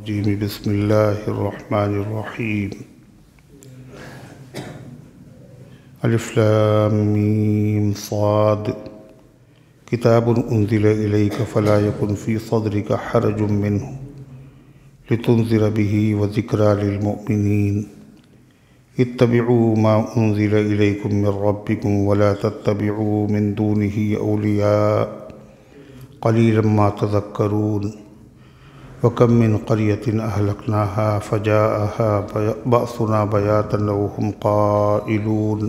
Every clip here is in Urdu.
بسم اللہ الرحمن الرحیم الف لام میم صاد کتاب انزل الیک فلا یکن فی صدرک حرج منہ لتنذر به وذکری للمؤمنین اتبعوا ما انزل الیکم من ربکم ولا تتبعوا من دونه اولیاء قلیلا ما تذکرون وَكَمْ مِنْ قَرْيَةٍ أَهْلَكْنَاهَا فَجَاءَهَا بَأْسُنَا بَيَاتًا وَهُمْ قَائِلُونَ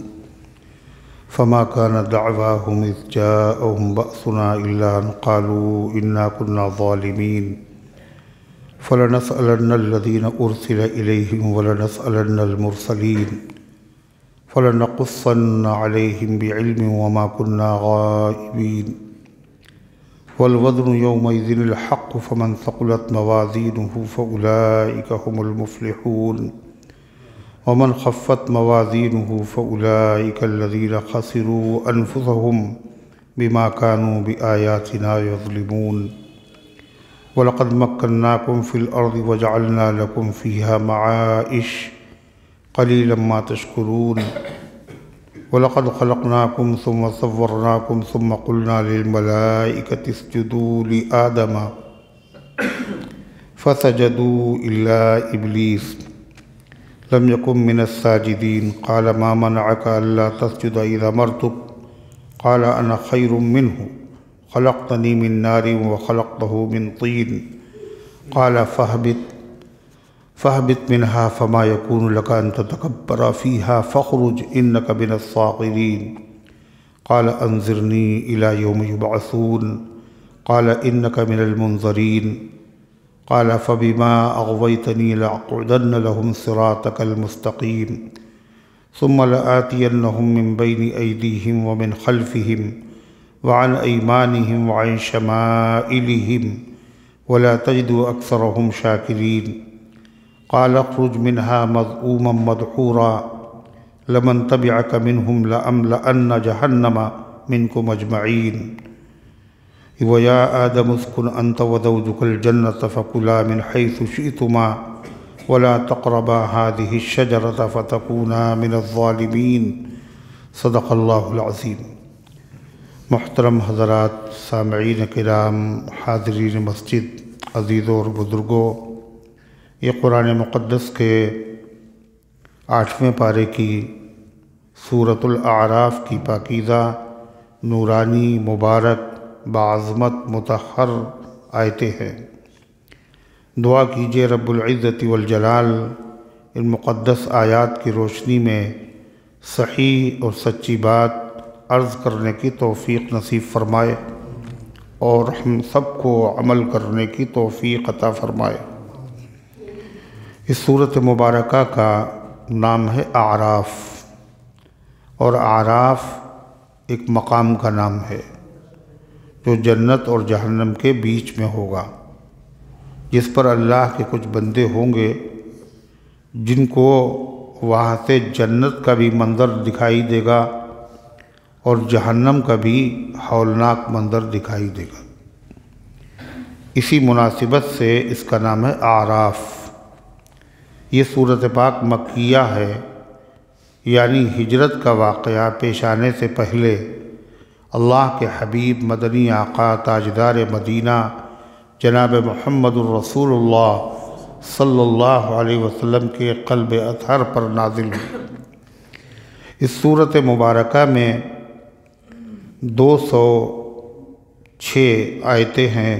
فَمَا كَانَ دَعْوَاهُمْ إِذْ جَاءَهُمْ بَأْسُنَا إِلَّا أَنْ قَالُوا إِنَّا كُنَّا ظَالِمِينَ فَلَنَسْأَلَنَّ الَّذِينَ أُرْسِلَ إِلَيْهِمْ وَلَنَسْأَلَنَّ الْمُرْسَلِينَ فَلَنَقُصَّنَّ عَلَيْهِمْ بِعِلْمٍ وَمَا كُنَّا غَائِبِينَ والوزن يومئذ الحق فمن ثقلت موازينه فأولئك هم المفلحون ومن خفت موازينه فأولئك الذين خسروا أنفسهم بما كانوا بآياتنا يظلمون ولقد مكناكم في الأرض وجعلنا لكم فيها معائش قليلا ما تشكرون وَلَقَدْ خَلَقْنَاكُمْ ثُمَّ صَوَّرْنَاكُمْ ثُمَّ قُلْنَا لِلْمَلَائِكَةِ اسْجُدُوا لِآدَمَ فَسَجَدُوا إِلَّا إِبْلِيسَ لَمْ يَكُنْ مِنَ السَّاجِدِينَ قَالَ مَا مَنَعَكَ أَلَّا تَسْجُدَ إِذْ أَمَرْتُكَ قَالَ أَنَا خَيْرٌ مِّنْهُ خَلَقْتَنِي مِنْ نَارٍ وَخَلَقْتَهُ مِنْ طِينٍ قَالَ فاهبط منها فما يكون لك أن تتكبر فيها فاخرج إنك من الصاغرين قال أنظرني إلى يوم يبعثون قال إنك من المنظرين قال فبما أغويتني لأقعدن لهم صراطك المستقيم ثم لآتينهم من بين أيديهم ومن خلفهم وعن أيمانهم وعن شمائلهم ولا تجد أكثرهم شاكرين قال اخرج منها مذءوما مدحورا لمن تبعك منهم لأملأن جهنم منكم أجمعين ويا آدم اسكن أنت وزوجك الجنة فكلا من حيث شئتما ولا تقربا هذه الشجرة فتكونا من الظالمين صدق اللہ العظیم۔ محترم حضرات، سامعین کرام، حاضرین مسجد، عزیزوں اور بزرگوں، یہ قرآن مقدس کے 8ویں پارے کی سورۃ الاعراف کی پاکیزہ، نورانی، مبارک، بعظمت، مطہر آیتیں ہیں۔ دعا کیجئے رب العزت والجلال ان مقدس آیات کی روشنی میں صحیح اور سچی بات عرض کرنے کی توفیق نصیب فرمائے اور ہم سب کو عمل کرنے کی توفیق عطا فرمائے۔ اس سورۃ مبارکہ کا نام ہے اعراف، اور اعراف ایک مقام کا نام ہے جو جنت اور جہنم کے بیچ میں ہوگا، جس پر اللہ کے کچھ بندے ہوں گے جن کو وہاں سے جنت کا بھی منظر دکھائی دے گا اور جہنم کا بھی ہولناک منظر دکھائی دے گا۔ اسی مناسبت سے اس کا نام ہے اعراف۔ یہ سورۃ پاک مکیہ ہے، یعنی ہجرت کا واقعہ پیش آنے سے پہلے اللہ کے حبیب مدنی آقا تاجدار مدینہ جناب محمد الرسول اللہ صلی اللہ علیہ وسلم کے قلب اطہر پر نازل ہوئی۔ اس سورۃ مبارکہ میں 206 آیتیں ہیں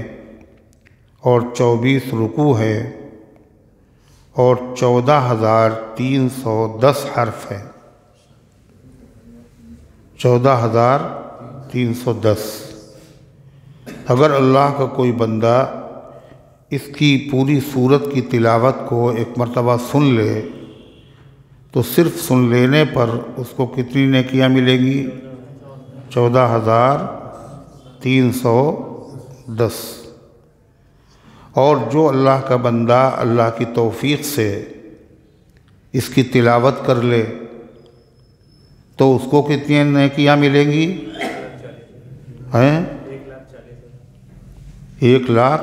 اور 24 رکوع ہیں اور 14,310 حرف ہیں۔ 14,310۔ اگر اللہ کا کوئی بندہ اس کی پوری سورت کی تلاوت کو ایک مرتبہ سن لے تو صرف سن لینے پر اس کو کتنی نیکیاں ملیں گی؟ 14,310۔ اور جو اللہ کا بندہ اللہ کی توفیق سے اس کی تلاوت کر لے تو اس کو کتنی نیکیاں ملیں گی؟ 1,40,000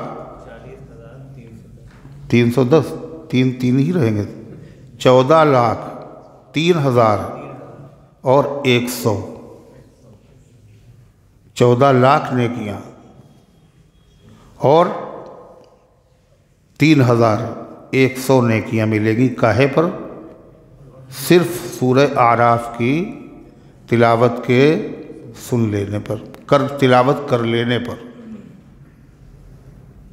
310 تین ہی رہیں گے، 14,03,000 اور 100، 14 لاکھ نیکیاں اور 3,100 نیکیاں ملے گی۔ کاہے پر؟ صرف سورہ اعراف کی تلاوت کے سن لینے پر، تلاوت کر لینے پر۔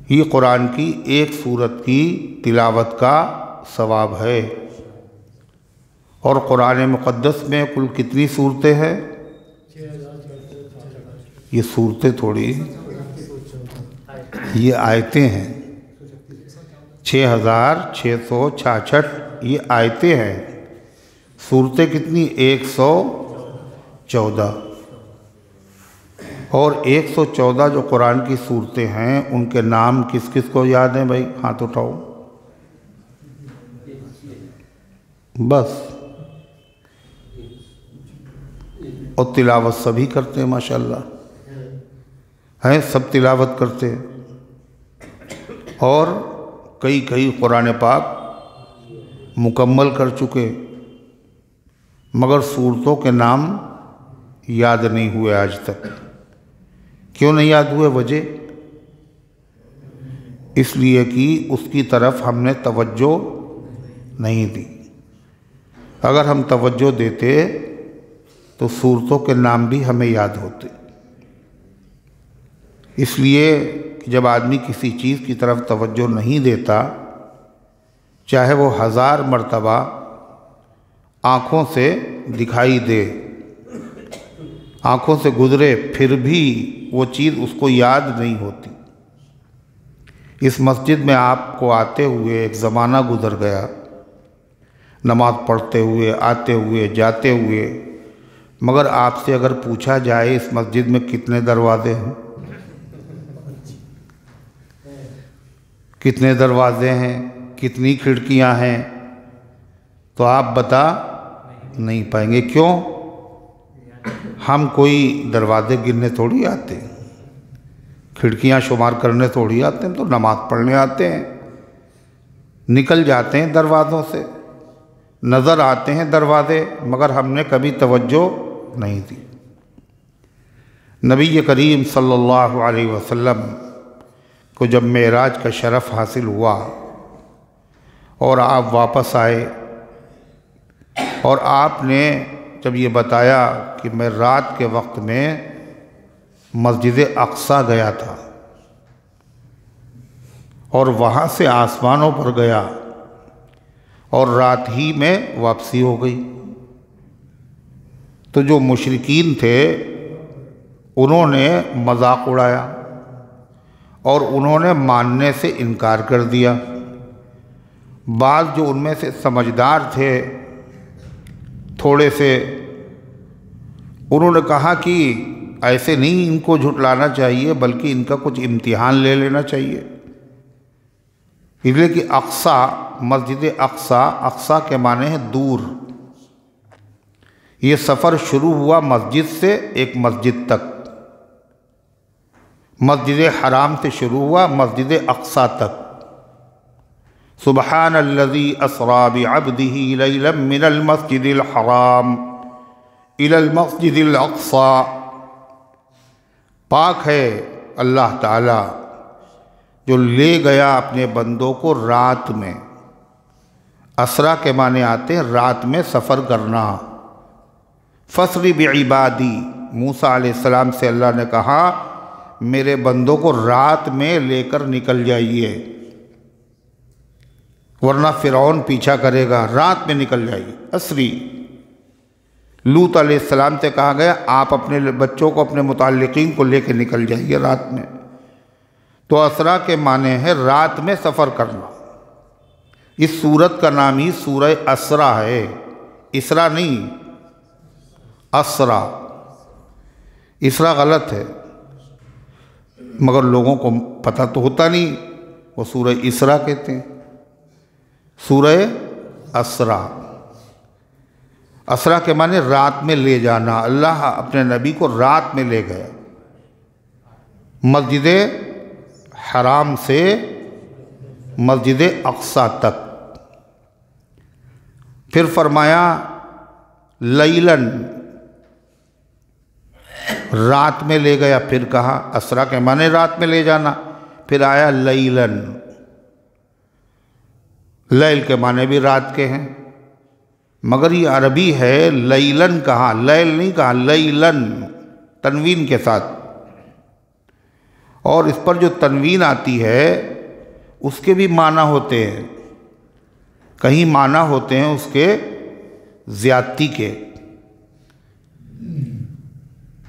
یہ قرآن کی ایک سورت کی تلاوت کا ثواب ہے۔ اور قرآن مقدس میں کل کتنی صورتیں ہیں؟ یہ صورتیں تھوڑی، یہ آیتیں ہیں، 6,666 یہ آیتیں ہیں۔ صورتیں کتنی؟ 114۔ اور 114 جو قرآن کی صورتیں ہیں ان کے نام کس کس کو یاد ہیں بھائی؟ ہاتھ اٹھاؤ۔ بس، اور تلاوت سبھی کرتے ہیں ماشاءاللہ، ہیں سب تلاوت کرتے ہیں۔ اور کئی قرآن پاک مکمل کر چکے، مگر صورتوں کے نام یاد نہیں ہوئے آج تک۔ کیوں نہیں یاد ہوئے؟ وجہ اس لیے کہ اس کی طرف ہم نے توجہ نہیں دی۔ اگر ہم توجہ دیتے تو صورتوں کے نام بھی ہمیں یاد ہوتے۔ اس لیے کہ جب آدمی کسی چیز کی طرف توجہ نہیں دیتا، چاہے وہ 1000 مرتبہ آنکھوں سے دکھائی دے، آنکھوں سے گزرے، پھر بھی وہ چیز اس کو یاد نہیں ہوتی۔ اس مسجد میں آپ کو آتے ہوئے ایک زمانہ گزر گیا، نماز پڑھتے ہوئے، آتے ہوئے، جاتے ہوئے، مگر آپ سے اگر پوچھا جائے اس مسجد میں کتنے دروازے ہیں، کتنے دروازے ہیں، کتنی کھڑکیاں ہیں، تو آپ بتا نہیں پائیں گے۔ کیوں؟ ہم کوئی دروازے گننے تھوڑی آتے ہیں، کھڑکیاں شمار کرنے تھوڑی آتے ہیں، تو نماز پڑھنے آتے ہیں، نکل جاتے ہیں دروازوں سے، نظر آتے ہیں دروازے، مگر ہم نے کبھی توجہ نہیں دی۔ نبی کریم صلی اللہ علیہ وسلم کو جب معراج کا شرف حاصل ہوا اور آپ واپس آئے، اور آپ نے جب یہ بتایا کہ میں رات کے وقت میں مسجد اقصیٰ گیا تھا اور وہاں سے آسمانوں پر گیا اور رات ہی میں واپسی ہو گئی، تو جو مشرکین تھے انہوں نے مذاق اڑایا اور انہوں نے ماننے سے انکار کر دیا۔ بعض جو ان میں سے سمجھدار تھے تھوڑے سے، انہوں نے کہا کہ ایسے نہیں ان کو جھٹلانا چاہیے، بلکہ ان کا کچھ امتحان لے لینا چاہیے۔ اس لیے کہ اقصیٰ، مسجد اقصیٰ، اقصیٰ کے معنی ہے دور۔ یہ سفر شروع ہوا مسجد سے ایک مسجد تک، مسجد حرام سے شروع ہوا مسجد اقصیٰ تک۔ سبحان الذی اسریٰ بعبدہ لیلا من المسجد الحرام الی المسجد الاقصیٰ، پاک ہے اللہ تعالی جو لے گیا اپنے بندوں کو رات میں۔ اسریٰ کے معنی آتے ہیں رات میں سفر کرنا۔ فَاسْرِ بِعِبَادِي، موسیٰ علیہ السلام سے اللہ نے کہا میرے بندوں کو رات میں لے کر نکل جائیے، ورنہ فرعون پیچھا کرے گا، رات میں نکل جائیے۔ اسری، لوط علیہ السلام سے کہا گیا آپ اپنے بچوں کو، اپنے متعلقین کو لے کے نکل جائیے رات میں۔ تو اسریٰ کے معنی ہے رات میں سفر کرنا۔ اس سورت کا نام ہی سورہ اسریٰ ہے، اسریٰ نہیں، اسریٰ۔ اسریٰ غلط ہے، مگر لوگوں کو پتہ تو ہوتا نہیں، وہ سورہ اسریٰ کہتے ہیں، سورہ اسریٰ۔ اسریٰ کے معنی رات میں لے جانا، اللہ اپنے نبی کو رات میں لے گیا، مسجد حرام سے مسجد اقصی تک۔ پھر فرمایا لیلاً، رات میں لے گیا۔ پھر کہا اسرا کے معنی رات میں لے جانا، پھر آیا لیلاً، لیل کے معنی بھی رات کے ہیں، مگر یہ عربی ہے، لیلاً کہا، لیل نہیں کہا، لیلاً تنوین کے ساتھ۔ اور اس پر جو تنوین آتی ہے اس کے بھی معنی ہوتے ہیں، کہیں معنی ہوتے ہیں اس کے زیادتی کے،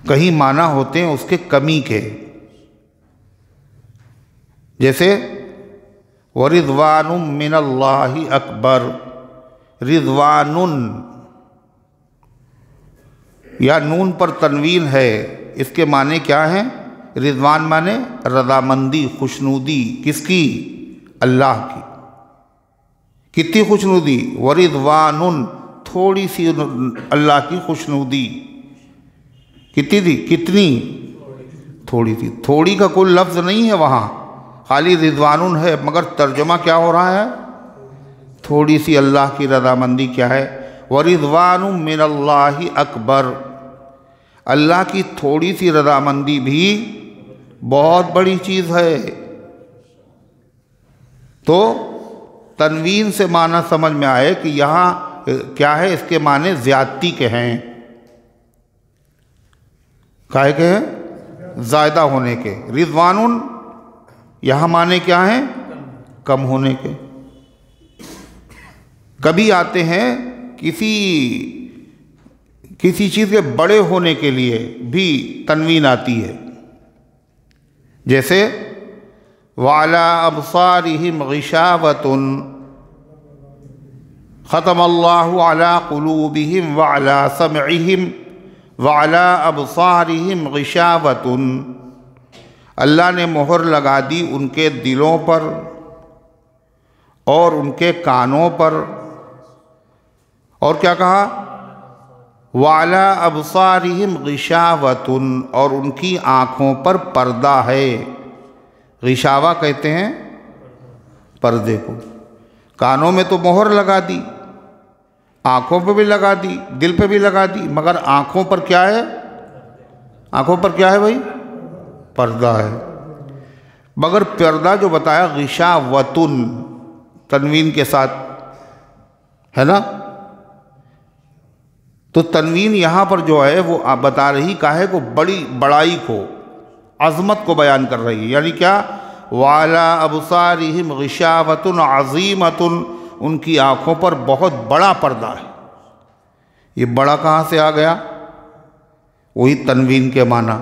کہیں معنی ہوتے ہیں اس کے کمی کے۔ جیسے وَرِضْوَانٌ مِّنَ اللَّهِ أَكْبَرُ، رضوان، یا نون پر تنوین ہے، اس کے معنی کیا ہیں؟ رضوان معنی رضامندی، خوشنودی، کس کی؟ اللہ کی۔ کتنی خوشنودی؟ وَرِضْوَانٌ، تھوڑی سی اللہ کی خوشنودی۔ کتنی تھی؟ کتنی؟ تھوڑی تھی۔ تھوڑی کا کوئی لفظ نہیں ہے وہاں، خالی رضوان ہے، مگر ترجمہ کیا ہو رہا ہے؟ تھوڑی سی اللہ کی رضامندی کیا ہے؟ وَرِضْوَانٌ مِّنَ اللَّهِ أَكْبَرُ، اللہ کی تھوڑی سی رضامندی بھی بہت بڑی چیز ہے۔ تو تنوین سے معنی سمجھ میں آئے کہ یہاں کیا ہے، اس کے معنی زیادتی کے ہیں۔ کائے کے ہیں؟ زائدہ ہونے کے۔ رضوان یہاں معنی کیا ہیں؟ کم ہونے کے۔ کبھی آتے ہیں کسی چیز کے بڑے ہونے کے لیے بھی تنوین آتی ہے، جیسے وَعَلَىٰ أَبْصَارِهِمْ غِشَاوَةٌ ختم اللہ علی قلوبہم وعلی سمعہم وعلی ابصارہم غشاوۃ، اللہ نے مہر لگا دی ان کے دلوں پر اور ان کے کانوں پر، اور کیا کہا؟ وعلی ابصارہم غشاوۃ، اور ان کی آنکھوں پر پردہ ہے۔ غشاوہ کہتے ہیں پردے کو۔ کانوں میں تو مہر لگا دی، آنکھوں پہ بھی لگا دی، دل پہ بھی لگا دی، مگر آنکھوں پر کیا ہے؟ آنکھوں پر کیا ہے بھائی؟ پردہ ہے۔ مگر پردہ جو بتایا غشاوۃ تنوین کے ساتھ ہے نا، تو تنوین یہاں پر جو ہے وہ بتا رہی کاہے کو؟ بڑائی کو، عظمت کو بیان کر رہی ہے۔ یعنی کیا؟ وَعَلَىٰ أَبْصَارِهِمْ غِشَاوَةٌ عَظِيمَةٌ، ان کی آنکھوں پر بہت بڑا پردہ ہے۔ یہ بڑا کہاں سے آ گیا؟ وہی تنوین کے معنی۔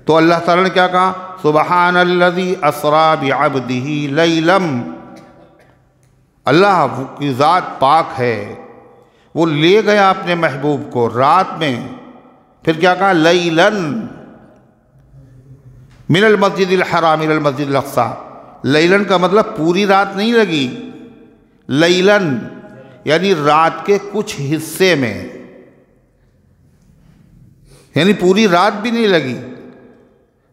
تو اللہ تعالیٰ نے کیا کہا؟ سبحان الذی اسریٰ بعبدہ لیلا، اللہ کی ذات پاک ہے، وہ لے گیا اپنے محبوب کو رات میں۔ پھر کیا کہا؟ لیلا من المسجد الحرام الى المسجد الاقصی۔ لیلن کا مطلب پوری رات نہیں لگی، لیلن یعنی رات کے کچھ حصے میں، یعنی پوری رات بھی نہیں لگی،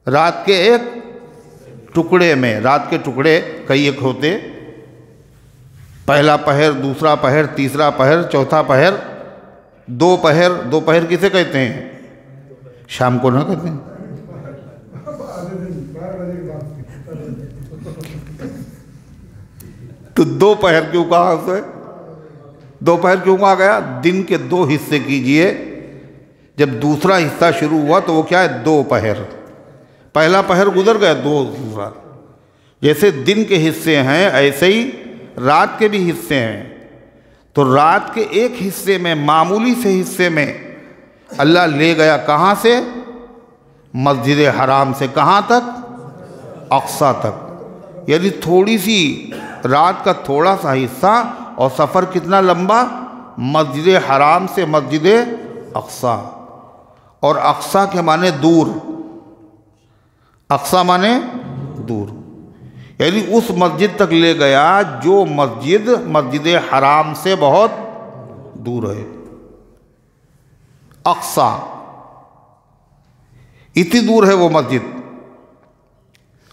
رات کے ایک ٹکڑے میں۔ رات کے ٹکڑے کئی ایک ہوتے، پہلا پہر، دوسرا پہر، تیسرا پہر، چوتھا پہر، دو پہر۔ دو پہر کسے کہتے ہیں؟ شام کو نہ کہتے ہیں؟ تو دو پہر کیوں کہا اسے؟ دو پہر کیوں کہا گیا؟ دن کے دو حصے کیجئے، جب دوسرا حصہ شروع ہوا تو وہ کیا ہے؟ دو پہر۔ پہلا پہر گزر گیا، دوسرا۔ جیسے دن کے حصے ہیں ایسے ہی رات کے بھی حصے ہیں۔ تو رات کے ایک حصے میں، معمولی سے حصے میں اللہ لے گیا کہاں سے؟ مسجد حرام سے۔ کہاں تک؟ اقصی تک۔ یعنی تھوڑی سی رات کا تھوڑا سا حصہ، اور سفر کتنا لمبا؟ مسجد حرام سے مسجد اقصی۔ اور اقصی کے معنی دور، اقصی معنی دور، یعنی اس مسجد تک لے گیا جو مسجد حرام سے بہت دور ہے۔ اقصی اتنی دور ہے وہ مسجد،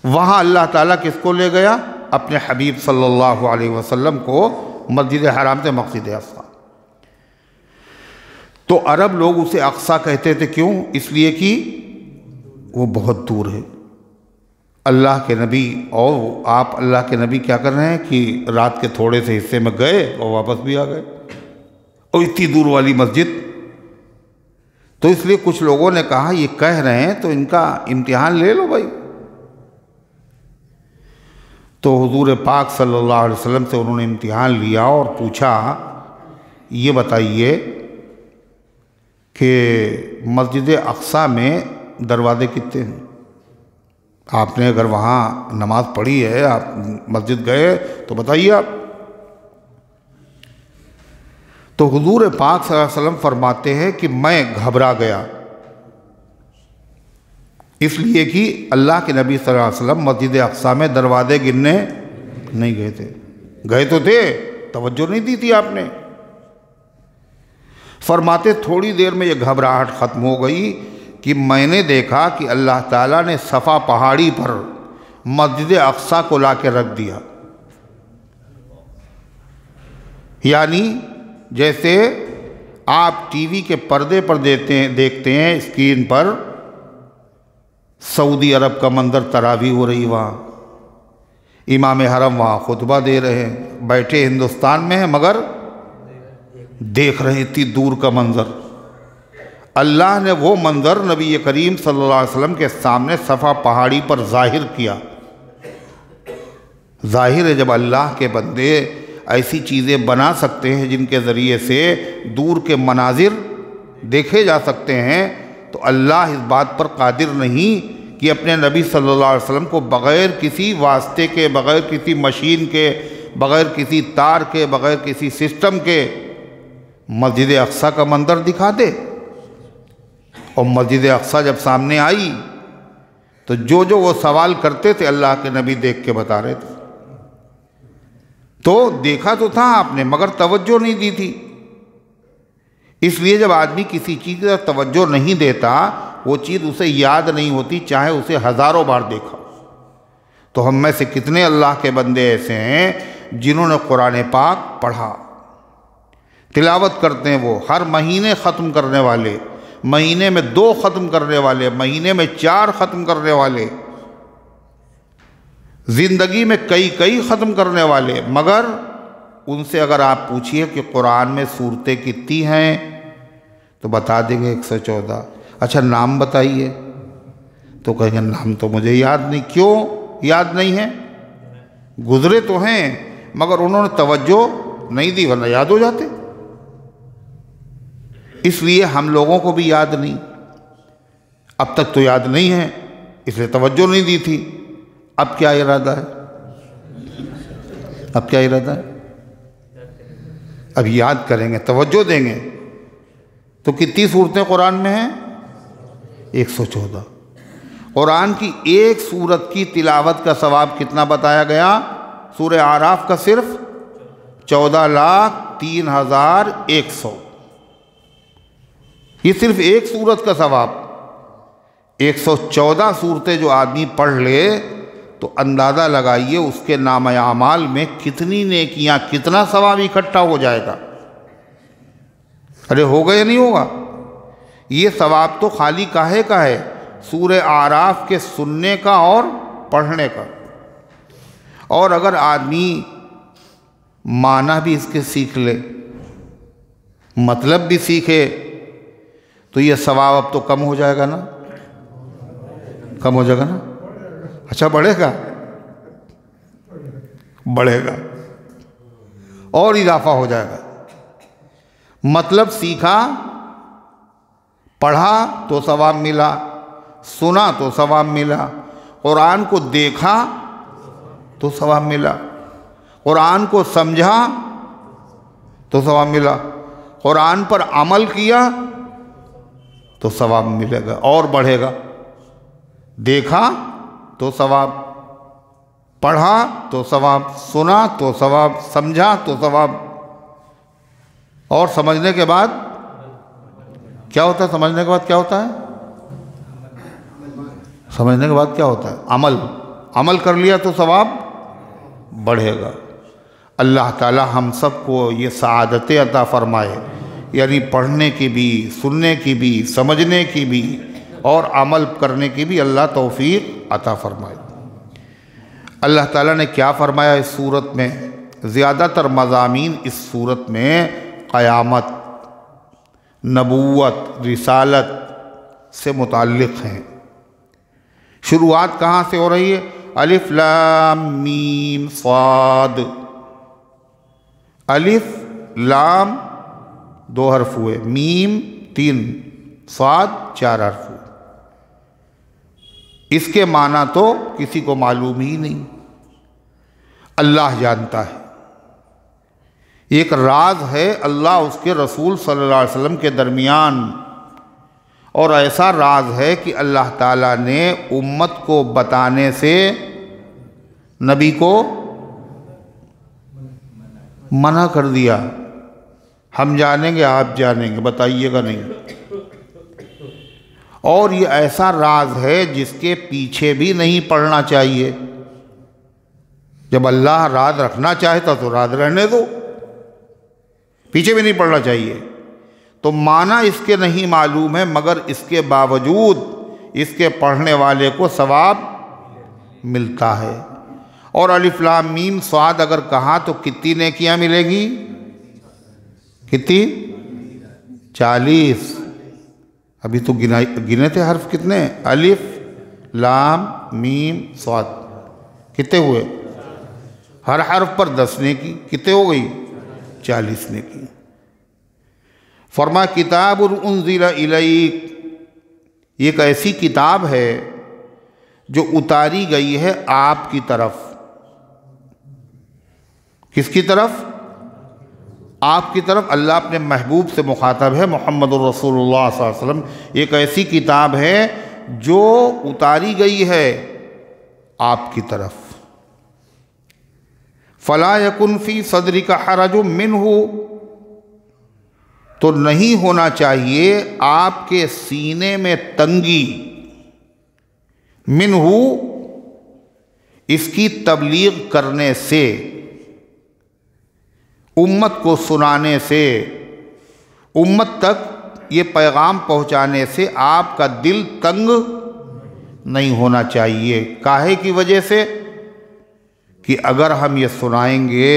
وہاں اللہ تعالیٰ کس کو لے گیا؟ اپنے حبیب صلی اللہ علیہ وسلم کو مسجد حرام سے مسجد اقصیٰ. تو عرب لوگ اسے اقصیٰ کہتے تھے. کیوں؟ اس لیے کہ وہ بہت دور ہے. اللہ کے نبی اور آپ اللہ کے نبی کیا کر رہے ہیں کہ رات کے تھوڑے سے حصے میں گئے اور واپس بھی آ گئے، اور اتنی دور والی مسجد. تو اس لیے کچھ لوگوں نے کہا یہ کہہ رہے ہیں تو ان کا امتحان لے لو بھائی. تو حضور پاک صلی اللہ علیہ وسلم سے انہوں نے امتحان لیا اور پوچھا یہ بتائیے کہ مسجد اقصیٰ میں دروازے کتنے ہیں؟ آپ نے اگر وہاں نماز پڑھی ہے، آپ مسجد گئے تو بتائیے آپ. تو حضور پاک صلی اللہ علیہ وسلم فرماتے ہیں کہ میں گھبرا گیا، اس لیے کہ اللہ کے نبی صلی اللہ علیہ وسلم مسجد اقصیٰ میں دروازے گننے نہیں گئے تھے. گئے تو تھے، توجہ نہیں دی تھی آپ نے. فرماتے تھوڑی دیر میں یہ گھبراہٹ ختم ہو گئی کہ میں نے دیکھا کہ اللہ تعالیٰ نے صفا پہاڑی پر مسجد اقصیٰ کو لا کے رکھ دیا. یعنی جیسے آپ ٹی وی کے پردے پر دیکھتے ہیں اسکرین پر سعودی عرب کا منظر، تراویح ہو رہی وہاں، امام حرم وہاں خطبہ دے رہے ہیں، بیٹھے ہندوستان میں ہیں مگر دیکھ رہے اتنی دور کا منظر. اللہ نے وہ منظر نبی کریم صلی اللہ علیہ وسلم کے سامنے صفا پہاڑی پر ظاہر کیا. ظاہر ہے جب اللہ کے بندے ایسی چیزیں بنا سکتے ہیں جن کے ذریعے سے دور کے مناظر دیکھے جا سکتے ہیں، تو اللہ اس بات پر قادر نہیں کہ اپنے نبی صلی اللہ علیہ وسلم کو بغیر کسی واسطے کے، بغیر کسی مشین کے، بغیر کسی تار کے، بغیر کسی سسٹم کے مسجد اقصیٰ کا منظر دکھا دے. اور مسجد اقصیٰ جب سامنے آئی تو جو وہ سوال کرتے تھے اللہ کے نبی دیکھ کے بتا رہے تھے. تو دیکھا تو تھا آپ نے مگر توجہ نہیں دی تھی. اس لیے جب آدمی کسی چیز کی طرف توجہ نہیں دیتا وہ چیز اسے یاد نہیں ہوتی، چاہے اسے ہزاروں بار دیکھا. تو ہم میں سے کتنے اللہ کے بندے ایسے ہیں جنہوں نے قرآن پاک پڑھا، تلاوت کرتے ہیں، وہ ہر مہینے ختم کرنے والے، مہینے میں 2 ختم کرنے والے، مہینے میں 4 ختم کرنے والے، زندگی میں کئی ختم کرنے والے. مگر ان سے اگر آپ پوچھئے کہ قرآن میں سورتیں کتنی ہیں تو بتا دیں گے 114. اچھا نام بتائیے تو کہیں گے نام تو مجھے یاد نہیں. کیوں یاد نہیں ہے؟ گزرے تو ہیں مگر انہوں نے توجہ نہیں دی، ورنہ یاد ہو جاتے. اس لیے ہم لوگوں کو بھی یاد نہیں، اب تک تو یاد نہیں ہے، اس لیے توجہ نہیں دی تھی. اب کیا ارادہ ہے؟ اب کیا ارادہ ہے؟ اب یاد کریں گے، توجہ دیں گے. تو کتنی صورتیں قرآن میں ہیں؟ 114. قرآن کی ایک سورت کی تلاوت کا ثواب کتنا بتایا گیا؟ سورہ اعراف کا صرف 14,03,100. یہ صرف ایک سورت کا ثواب. 114 صورتیں جو آدمی پڑھ لے تو اندازہ لگائیے اس کے نامہ اعمال میں کتنی نیکیاں، کتنا ثواب اکٹھا ہو جائے گا. ارے ہوگا یا نہیں ہوگا؟ یہ ثواب تو خالی کاہے کا ہے؟ سورہ اعراف کے سننے کا اور پڑھنے کا. اور اگر آدمی معنی بھی اس کے سیکھ لے، مطلب بھی سیکھے، تو یہ ثواب اب تو کم ہو جائے گا نا؟ کم ہو جائے گا نا؟ اچھا بڑھے گا؟ بڑھے گا اور اضافہ ہو جائے گا. مطلب سیکھا، پڑھا تو ثواب ملا، سنا تو ثواب ملا، قرآن کو دیکھا تو ثواب ملا، قرآن کو سمجھا تو ثواب ملا، قرآن پر عمل کیا تو ثواب ملے گا اور بڑھے گا. دیکھا تو ثواب، پڑھا تو ثواب، سنا تو ثواب، سمجھا تو ثواب. اور سمجھنے کے بعد کیا ہوتا ہے؟ سمجھنے کے بعد کیا ہوتا ہے؟ سمجھنے کے بعد کیا ہوتا ہے؟ عمل. عمل کر لیا تو ثواب بڑھے گا۔ اللہ تعالی ہم سب کو یہ سعادتیں عطا فرمائے، یعنی پڑھنے کی بھی، سننے کی بھی، سمجھنے کی بھی اور عمل کرنے کی بھی اللہ توفیق عطا فرمائے۔ اللہ تعالیٰ نے کیا فرمایا اس صورت میں؟ زیادہ تر مضامین اس صورت میں قیامت، نبوت، رسالت سے متعلق ہیں۔ شروعات کہاں سے ہو رہی ہے؟ الف لام میم صاد۔ الف لام 2 حرف ہوئے، میم 3، صاد 4 حرف ہوئے۔ اس کے معنی تو کسی کو معلوم ہی نہیں، اللہ جانتا ہے۔ ایک راز ہے اللہ اس کے رسول صلی اللہ علیہ وسلم کے درمیان، اور ایسا راز ہے کہ اللہ تعالیٰ نے امت کو بتانے سے نبی کو منع کر دیا۔ ہم جانیں گے، آپ جانیں گے، بتائیے گا نہیں۔ اور یہ ایسا راز ہے جس کے پیچھے بھی نہیں پڑنا چاہیے۔ جب اللہ راز رکھنا چاہتا تو راز رہنے دو، پیچھے بھی نہیں پڑنا چاہیے۔ تو معنی اس کے نہیں معلوم ہے، مگر اس کے باوجود اس کے پڑھنے والے کو ثواب ملتا ہے۔ اور الف لام میم صاد اگر کہا تو کتنی نیکیاں ملے گی؟ کتنی؟ 40۔ ابھی تو گنے تھے حرف کتنے؟ الف لام میم صاد، کتنے ہوئے؟ ہر حرف پر 10 نیکی، کتنے ہو گئی؟ 40 نیکی۔ فرما کتاب انزل الیک، یہ ایک ایسی کتاب ہے جو اتاری گئی ہے آپ کی طرف۔ کس کی طرف؟ آپ کی طرف۔ اللہ اپنے محبوب سے مخاطب ہے، محمد الرسول اللہ صلی اللہ علیہ وسلم۔ ایک ایسی کتاب ہے جو اتاری گئی ہے آپ کی طرف۔ فلا یکن فی صدرک حرج منہ، تو نہیں ہونا چاہیے آپ کے سینے میں تنگی، منہ اس کی تبلیغ کرنے سے، امت کو سنانے سے، امت تک یہ پیغام پہنچانے سے آپ کا دل تنگ نہیں ہونا چاہیے۔ کاہے کی وجہ سے؟ کہ اگر ہم یہ سنائیں گے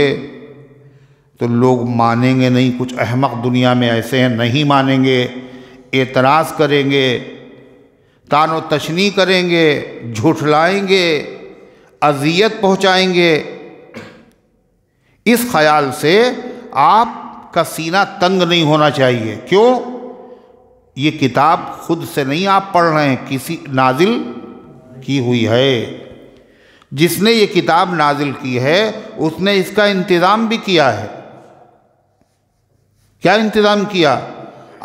تو لوگ مانیں گے نہیں، کچھ احمق دنیا میں ایسے ہیں نہیں مانیں گے، اعتراض کریں گے، طعن و تشنیع کریں گے، جھٹلائیں گے، اذیت پہنچائیں گے۔ اس خیال سے آپ کا سینہ تنگ نہیں ہونا چاہیے۔ کیوں؟ یہ کتاب خود سے نہیں آپ پڑھ رہے ہیں، کسی نازل کی ہوئی ہے۔ جس نے یہ کتاب نازل کی ہے اس نے اس کا انتظام بھی کیا ہے۔ کیا انتظام کیا؟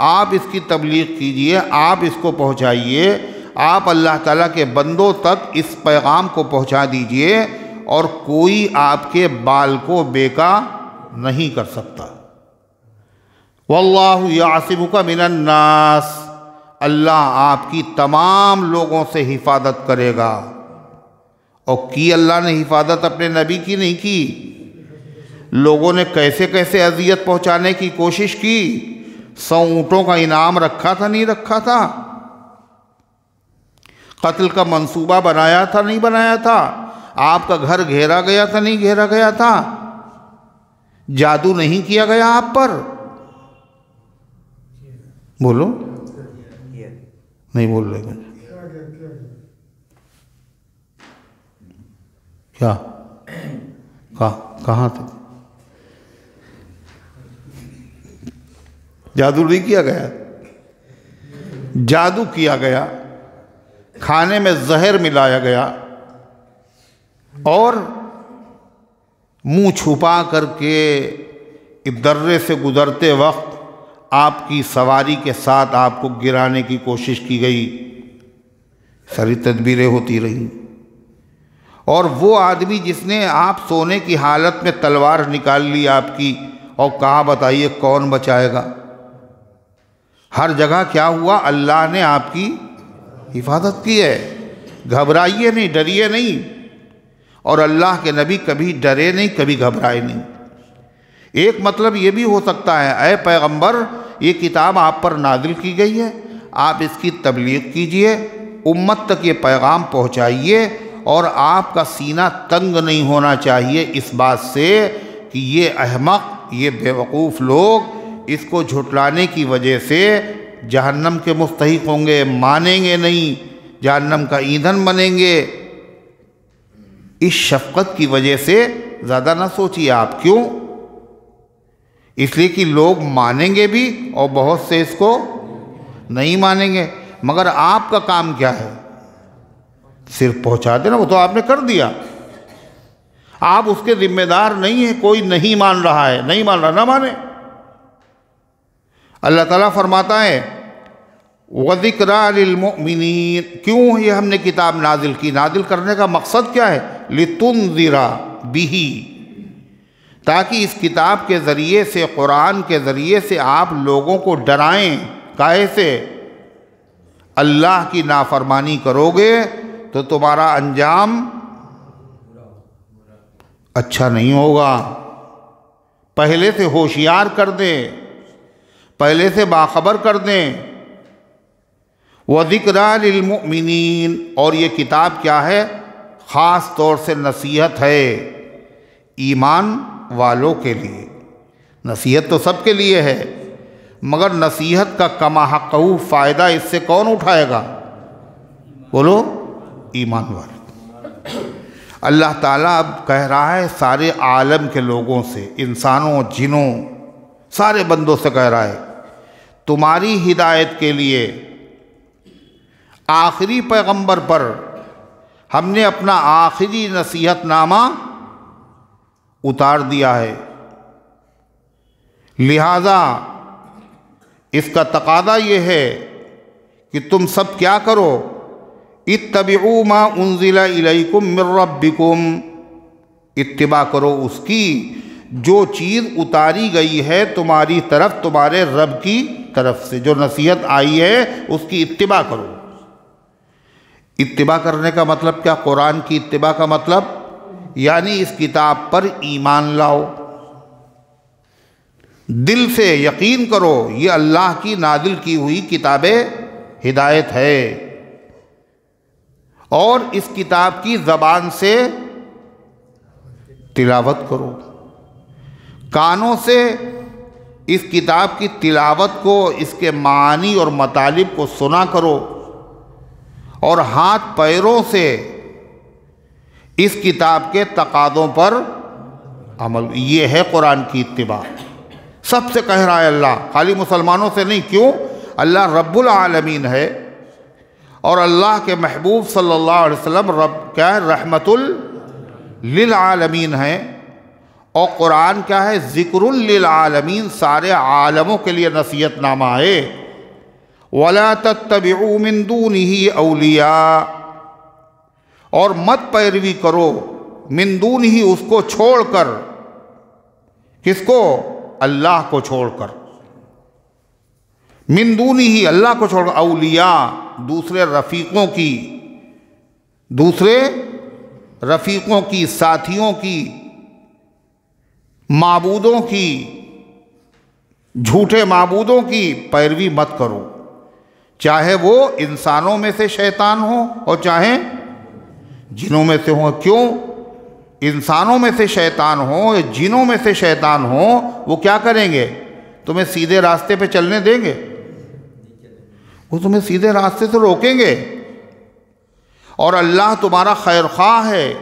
آپ اس کی تبلیغ کیجئے، آپ اس کو پہنچائیے، آپ اللہ تعالیٰ کے بندوں تک اس پیغام کو پہنچا دیجئے، اور کوئی آپ کے بال کو بیکا نہیں کر سکتا۔ واللہ یعصمک من الناس، اللہ آپ کی تمام لوگوں سے حفاظت کرے گا۔ اور کی اللہ نے حفاظت اپنے نبی کی نہیں کی؟ لوگوں نے کیسے کیسے اذیت پہنچانے کی کوشش کی، 100 اونٹوں کا انعام رکھا تھا نہیں رکھا تھا؟ قتل کا منصوبہ بنایا تھا نہیں بنایا تھا؟ آپ کا گھر گھیرا گیا تھا نہیں گھیرا گیا تھا؟ جادو نہیں کیا گیا آپ پر؟ بولو، نہیں بول رہے گا کیا؟ کہاں تھے؟ جادو نہیں کیا گیا؟ جادو کیا گیا، کھانے میں زہر ملایا گیا، اور منہ چھپا کر کے درے سے گزرتے وقت آپ کی سواری کے ساتھ آپ کو گرانے کی کوشش کی گئی، ساری تدبیریں ہوتی رہیں۔ اور وہ آدمی جس نے آپ سونے کی حالت میں تلوار نکال لی آپ کی، اور کہا بتائیے کون بچائے گا؟ ہر جگہ کیا ہوا؟ اللہ نے آپ کی حفاظت کی ہے۔ گھبرائیے نہیں، ڈریے نہیں، اور اللہ کے نبی کبھی ڈرے نہیں، کبھی گھبرائے نہیں۔ ایک مطلب یہ بھی ہو سکتا ہے، اے پیغمبر یہ کتاب آپ پر نازل کی گئی ہے، آپ اس کی تبلیغ کیجئے، امت تک یہ پیغام پہنچائیے، اور آپ کا سینہ تنگ نہیں ہونا چاہیے اس بات سے کہ یہ احمق، یہ بیوقوف لوگ اس کو جھٹلانے کی وجہ سے جہنم کے مستحق ہوں گے، مانیں گے نہیں، جہنم کا ایندھن بنیں گے۔ اس شفقت کی وجہ سے زیادہ نہ سوچیے آپ۔ کیوں؟ اس لیے کہ لوگ مانیں گے بھی اور بہت سے اس کو نہیں مانیں گے، مگر آپ کا کام کیا ہے؟ صرف پہنچا دینا، وہ تو آپ نے کر دیا، آپ اس کے ذمہ دار نہیں ہیں۔ کوئی نہیں مان رہا ہے، نہیں مان رہا، نہ مانے۔ اللہ تعالیٰ فرماتا ہے وَذِكْرَى لِلْمُؤْمِنِينَ، کیوں یہ ہم نے کتاب نازل کی؟ نازل کرنے کا مقصد کیا ہے؟ لِتُنذِرَ بِهِ، تاکہ اس کتاب کے ذریعے سے، قرآن کے ذریعے سے آپ لوگوں کو ڈرائیں۔ کاہے سے؟ اللہ کی نافرمانی کرو گے تو تمہارا انجام اچھا نہیں ہوگا۔ پہلے سے ہوشیار کر دیں، پہلے سے باخبر کر دیں۔ وَذِكْرَى لِلْمُؤْمِنِينَ، اور یہ کتاب کیا ہے؟ خاص طور سے نصیحت ہے ایمان والوں کے لیے۔ نصیحت تو سب کے لیے ہے، مگر نصیحت کا کما حق فائدہ اس سے کون اٹھائے گا؟ بولو، ایمان والے۔ اللہ تعالیٰ اب کہہ رہا ہے سارے عالم کے لوگوں سے، انسانوں، جنوں، سارے بندوں سے کہہ رہا ہے تمہاری ہدایت کے لیے آخری پیغمبر پر ہم نے اپنا آخری نصیحت نامہ اتار دیا ہے، لہذا اس کا تقاضا یہ ہے کہ تم سب کیا کرو؟ اتبعوا ما انزل الیکم من ربکم، اتباع کرو اس کی جو چیز اتاری گئی ہے تمہاری طرف، تمہارے رب کی طرف سے، جو نصیحت آئی ہے اس کی اتباع کرو۔ اتباع کرنے کا مطلب کیا؟ قرآن کی اتباع کا مطلب یعنی اس کتاب پر ایمان لاؤ، دل سے یقین کرو یہ اللہ کی نازل کی ہوئی کتاب ہدایت ہے، اور اس کتاب کی زبان سے تلاوت کرو، کانوں سے اس کتاب کی تلاوت کو، اس کے معانی اور مطالب کو سنا کرو، اور ہاتھ پیروں سے اس کتاب کے تقاضوں پر عمل۔ یہ ہے قرآن کی اتباع۔ سب سے کہہ رہا ہے اللہ، خالی مسلمانوں سے نہیں۔ کیوں؟ اللہ رب العالمین ہے، اور اللہ کے محبوب صلی اللہ علیہ وسلم رب کیا ہے؟ رحمت للعالمین ہے، اور قرآن کیا ہے؟ ذکر للعالمین، سارے عالموں کے لیے نصیحت نامہ ہے۔ وَلَا تَتَّبِعُوا مِن دُونِهِ أَوْلِيَاءَ، اور مت پیروی کرو من دونہ، اس کو چھوڑ کر۔ کس کو؟ اللہ کو چھوڑ کر۔ من دونہ، اللہ کو چھوڑ کر، اولیاء، دوسرے رفیقوں کی، دوسرے رفیقوں کی، ساتھیوں کی، معبودوں کی، جھوٹے معبودوں کی پیروی مت کرو، چاہے وہ انسانوں میں سے شیطان ہو اور چاہے جنوں میں سے ہوں۔ کیوں؟ انسانوں میں سے شیطان ہوں یا جنوں میں سے شیطان ہوں، وہ کیا کریں گے؟ تمہیں سیدھے راستے پہ چلنے دیں گے؟ وہ تمہیں سیدھے راستے سے روکیں گے۔ اور اللہ تمہارا خیر خواہ ہے،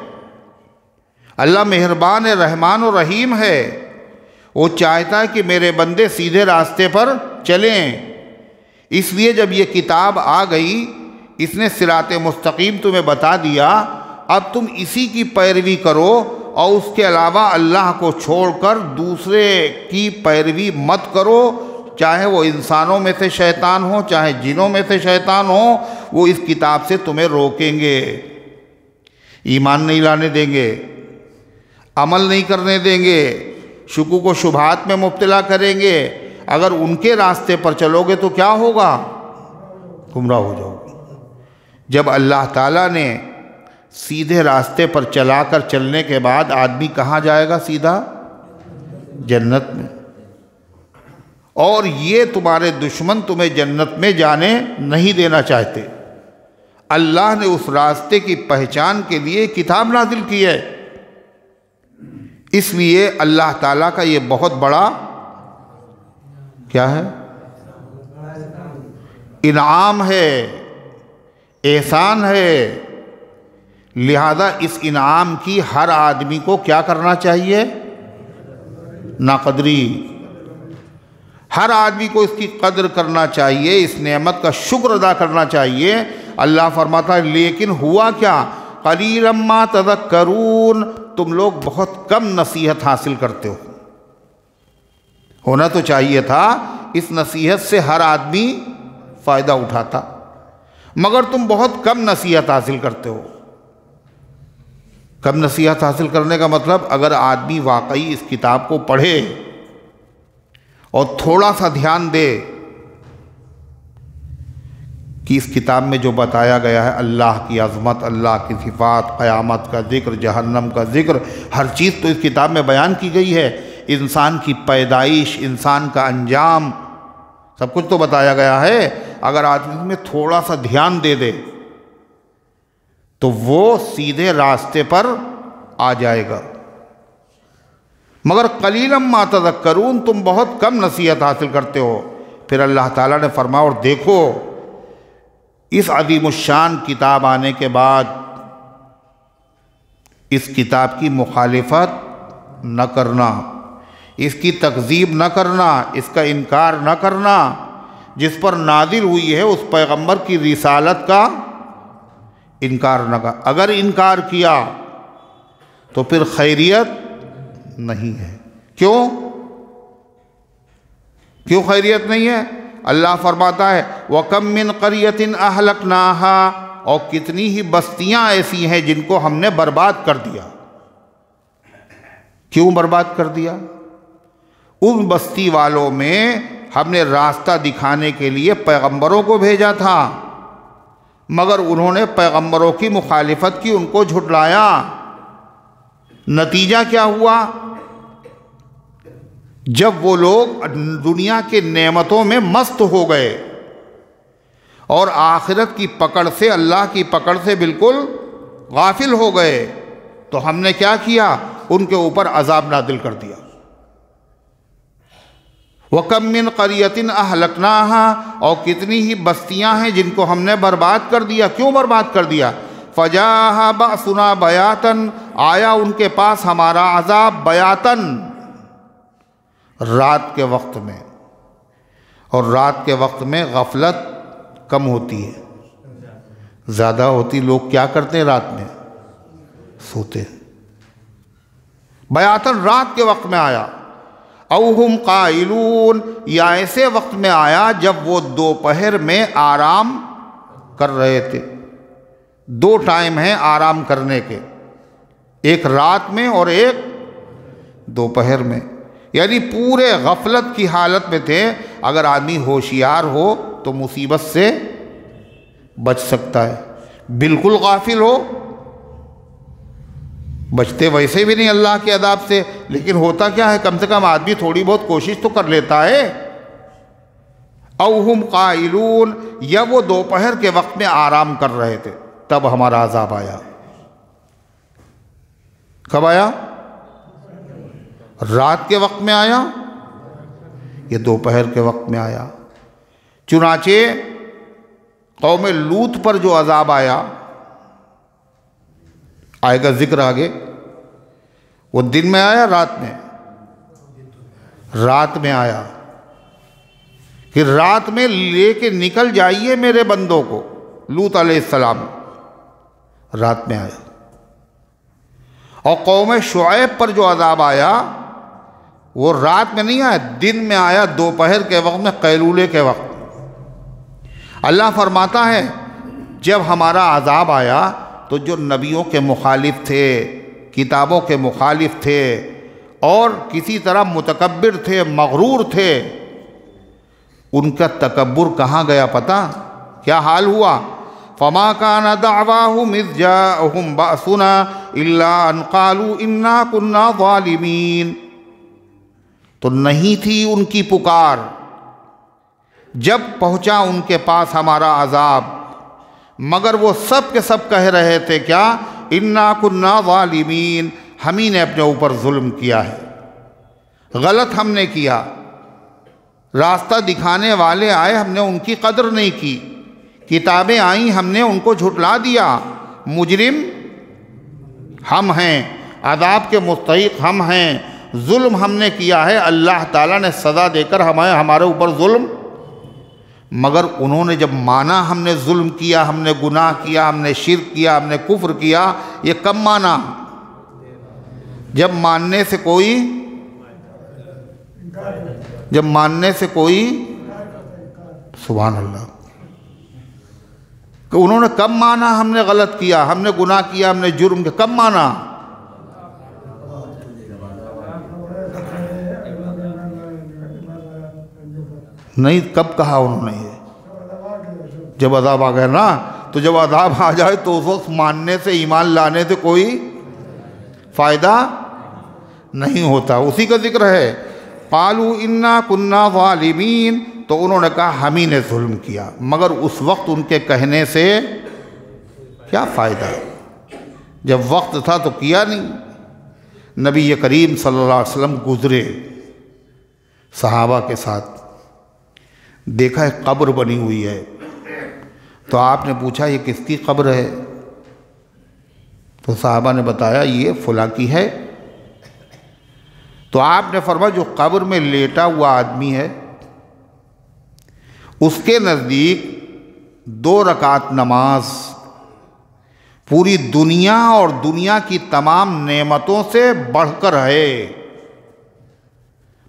اللہ مہربان رحمان و رحیم ہے، وہ چاہتا ہے کہ میرے بندے سیدھے راستے پر چلیں۔ اس لیے جب یہ کتاب آ گئی، اس نے صراط مستقیم تمہیں بتا دیا، اب تم اسی کی پیروی کرو، اور اس کے علاوہ اللہ کو چھوڑ کر دوسرے کی پیروی مت کرو، چاہے وہ انسانوں میں سے شیطان ہو چاہے جنوں میں سے شیطان ہو۔ وہ اس کتاب سے تمہیں روکیں گے، ایمان نہیں لانے دیں گے، عمل نہیں کرنے دیں گے، شکوک و شبہات میں مبتلا کریں گے۔ اگر ان کے راستے پر چلو گے تو کیا ہوگا؟ گمراہ ہو جاؤ گے۔ جب اللہ تعالیٰ نے سیدھے راستے پر چلا کر چلنے کے بعد آدمی کہاں جائے گا؟ سیدھا جنت میں۔ اور یہ تمہارے دشمن تمہیں جنت میں جانے نہیں دینا چاہتے۔ اللہ نے اس راستے کی پہچان کے لیے کتاب نازل کی ہے، اس لیے اللہ تعالیٰ کا یہ بہت بڑا کیا ہے؟ انعام ہے، احسان ہے۔ لہذا اس انعام کی ہر آدمی کو کیا کرنا چاہیے؟ ناقدری۔ ہر آدمی کو اس کی قدر کرنا چاہیے، اس نعمت کا شکر ادا کرنا چاہیے۔ اللہ فرماتا ہے لیکن ہوا کیا؟ قلیلا ما تذکرون، تم لوگ بہت کم نصیحت حاصل کرتے ہو۔ ہونا تو چاہیے تھا اس نصیحت سے ہر آدمی فائدہ اٹھاتا، مگر تم بہت کم نصیحت حاصل کرتے ہو۔ کم نصیحت حاصل کرنے کا مطلب اگر آدمی واقعی اس کتاب کو پڑھے اور تھوڑا سا دھیان دے کہ اس کتاب میں جو بتایا گیا ہے اللہ کی عظمت، اللہ کی صفات، قیامت کا ذکر، جہنم کا ذکر، ہر چیز تو اس کتاب میں بیان کی گئی ہے۔ انسان کی پیدائش، انسان کا انجام، سب کچھ تو بتایا گیا ہے۔ اگر آدمی میں تھوڑا سا دھیان دے دے تو وہ سیدھے راستے پر آ جائے گا۔ مگر قلیلا ما تذکرون، تم بہت کم نصیحت حاصل کرتے ہو۔ پھر اللہ تعالیٰ نے فرمایا اور دیکھو اس عظیم الشان کتاب آنے کے بعد اس کتاب کی مخالفت نہ کرنا، اس کی تکذیب نہ کرنا، اس کا انکار نہ کرنا۔ جس پر نازل ہوئی ہے اس پیغمبر کی رسالت کا انکار نہ کر۔ اگر انکار کیا تو پھر خیریت نہیں ہے۔ کیوں خیریت نہیں ہے؟ اللہ فرماتا ہے وَكَم مِّن قَرْيَةٍ أَهْلَكْنَاهَا، اور کتنی ہی بستیاں ایسی ہیں جن کو ہم نے برباد کر دیا۔ کیوں برباد کر دیا؟ ان بستی والوں میں ہم نے راستہ دکھانے کے لیے پیغمبروں کو بھیجا تھا، مگر انہوں نے پیغمبروں کی مخالفت کی، ان کو جھٹلایا۔ نتیجہ کیا ہوا؟ جب وہ لوگ دنیا کے نعمتوں میں مست ہو گئے اور آخرت کی پکڑ سے، اللہ کی پکڑ سے بالکل غافل ہو گئے، تو ہم نے کیا کیا؟ ان کے اوپر عذاب نازل کر دیا۔ وَكَم مِّن قَرْيَةٍ أَهْلَكْنَاهَا، اور کتنی ہی بستیاں ہیں جن کو ہم نے برباد کر دیا۔ کیوں برباد کر دیا؟ فَجَاءَ بَأْسُنَا بَيَاتًا، آیا ان کے پاس ہمارا عذاب بیاتاً، رات کے وقت میں۔ اور رات کے وقت میں غفلت کم ہوتی ہے، زیادہ ہوتی۔ لوگ کیا کرتے ہیں رات میں؟ سوتے ہیں۔ بیاتاً رات کے وقت میں آیا۔ او ہم قائلون، یا ایسے وقت میں آیا جب وہ دوپہر میں آرام کر رہے تھے۔ دو ٹائم ہیں آرام کرنے کے، ایک رات میں اور ایک دوپہر میں، یعنی پورے غفلت کی حالت میں تھے۔ اگر آدمی ہوشیار ہو تو مصیبت سے بچ سکتا ہے، بالکل غافل ہو بچتے ویسے بھی نہیں اللہ کے عذاب سے۔ لیکن ہوتا کیا ہے؟ کم سے کم آدمی تھوڑی بہت کوشش تو کر لیتا ہے۔ او ہم قائلون، یا وہ دوپہر کے وقت میں آرام کر رہے تھے، تب ہمارا عذاب آیا۔ کب آیا؟ رات کے وقت میں آیا یا دوپہر کے وقت میں آیا؟ چنانچہ قوم لوط پر جو عذاب آیا، آئے گا ذکر آگے، وہ دن میں آیا رات میں؟ رات میں آیا کہ رات میں لے کے نکل جائیے میرے بندوں کو، لوط علیہ السلام، رات میں آیا۔ اور قوم شعیب پر جو عذاب آیا وہ رات میں نہیں آیا، دن میں آیا، دوپہر کے وقت میں، قیلولے کے وقت۔ اللہ فرماتا ہے جب ہمارا عذاب آیا تو جو نبیوں کے مخالف تھے، کتابوں کے مخالف تھے اور کسی طرح متکبر تھے، مغرور تھے، ان کا تکبر کہاں گیا پتہ؟ کیا حال ہوا؟ فما كان دعواهم إذ جاءهم بأسنا إلا أن قالوا إنا كنا ظالمين. تو نہیں تھی ان کی پکار جب پہنچا ان کے پاس ہمارا عذاب، مگر وہ سب کے سب کہہ رہے تھے کیا؟ انا كنا ظالمین، ہم ہی نے اپنے اوپر ظلم کیا ہے، غلط ہم نے کیا، راستہ دکھانے والے آئے ہم نے ان کی قدر نہیں کی، کتابیں آئیں ہم نے ان کو جھٹلا دیا، مجرم ہم ہیں، عذاب کے مستحق ہم ہیں، ظلم ہم نے کیا ہے، اللہ تعالیٰ نے سزا دے کر ہمارے اوپر ظلم. مگر انہوں نے جب مانا ہم نے ظلم کیا، ہم نے گناہ کیا، ہم نے شرک کیا، ہم نے کفر کیا، یہ کب مانا؟ جب ماننے سے کوئی سبحان اللہ، کہ انہوں نے کب مانا ہم نے غلط کیا، ہم نے گناہ کیا، ہم نے جرم کیا؟ کب مانا؟ نہیں، کب کہا انہوں نے؟ یہ جب عذاب آ گیا نا، تو جب عذاب آ جائے تو اس وقت ماننے سے، ایمان لانے سے کوئی فائدہ نہیں ہوتا. اسی کا ذکر ہے قالوا انا كنا ظالمین، تو انہوں نے کہا ہم ہی نے ظلم کیا، مگر اس وقت ان کے کہنے سے کیا فائدہ؟ جب وقت تھا تو کیا نہیں. نبی کریم صلی اللہ علیہ وسلم گزرے صحابہ کے ساتھ، دیکھا ایک قبر بنی ہوئی ہے، تو آپ نے پوچھا یہ کس کی قبر ہے؟ تو صحابہ نے بتایا یہ فلاں کی ہے. تو آپ نے فرمایا جو قبر میں لیٹا ہوا آدمی ہے اس کے نزدیک 2 رکعت نماز پوری دنیا اور دنیا کی تمام نعمتوں سے بڑھ کر ہے.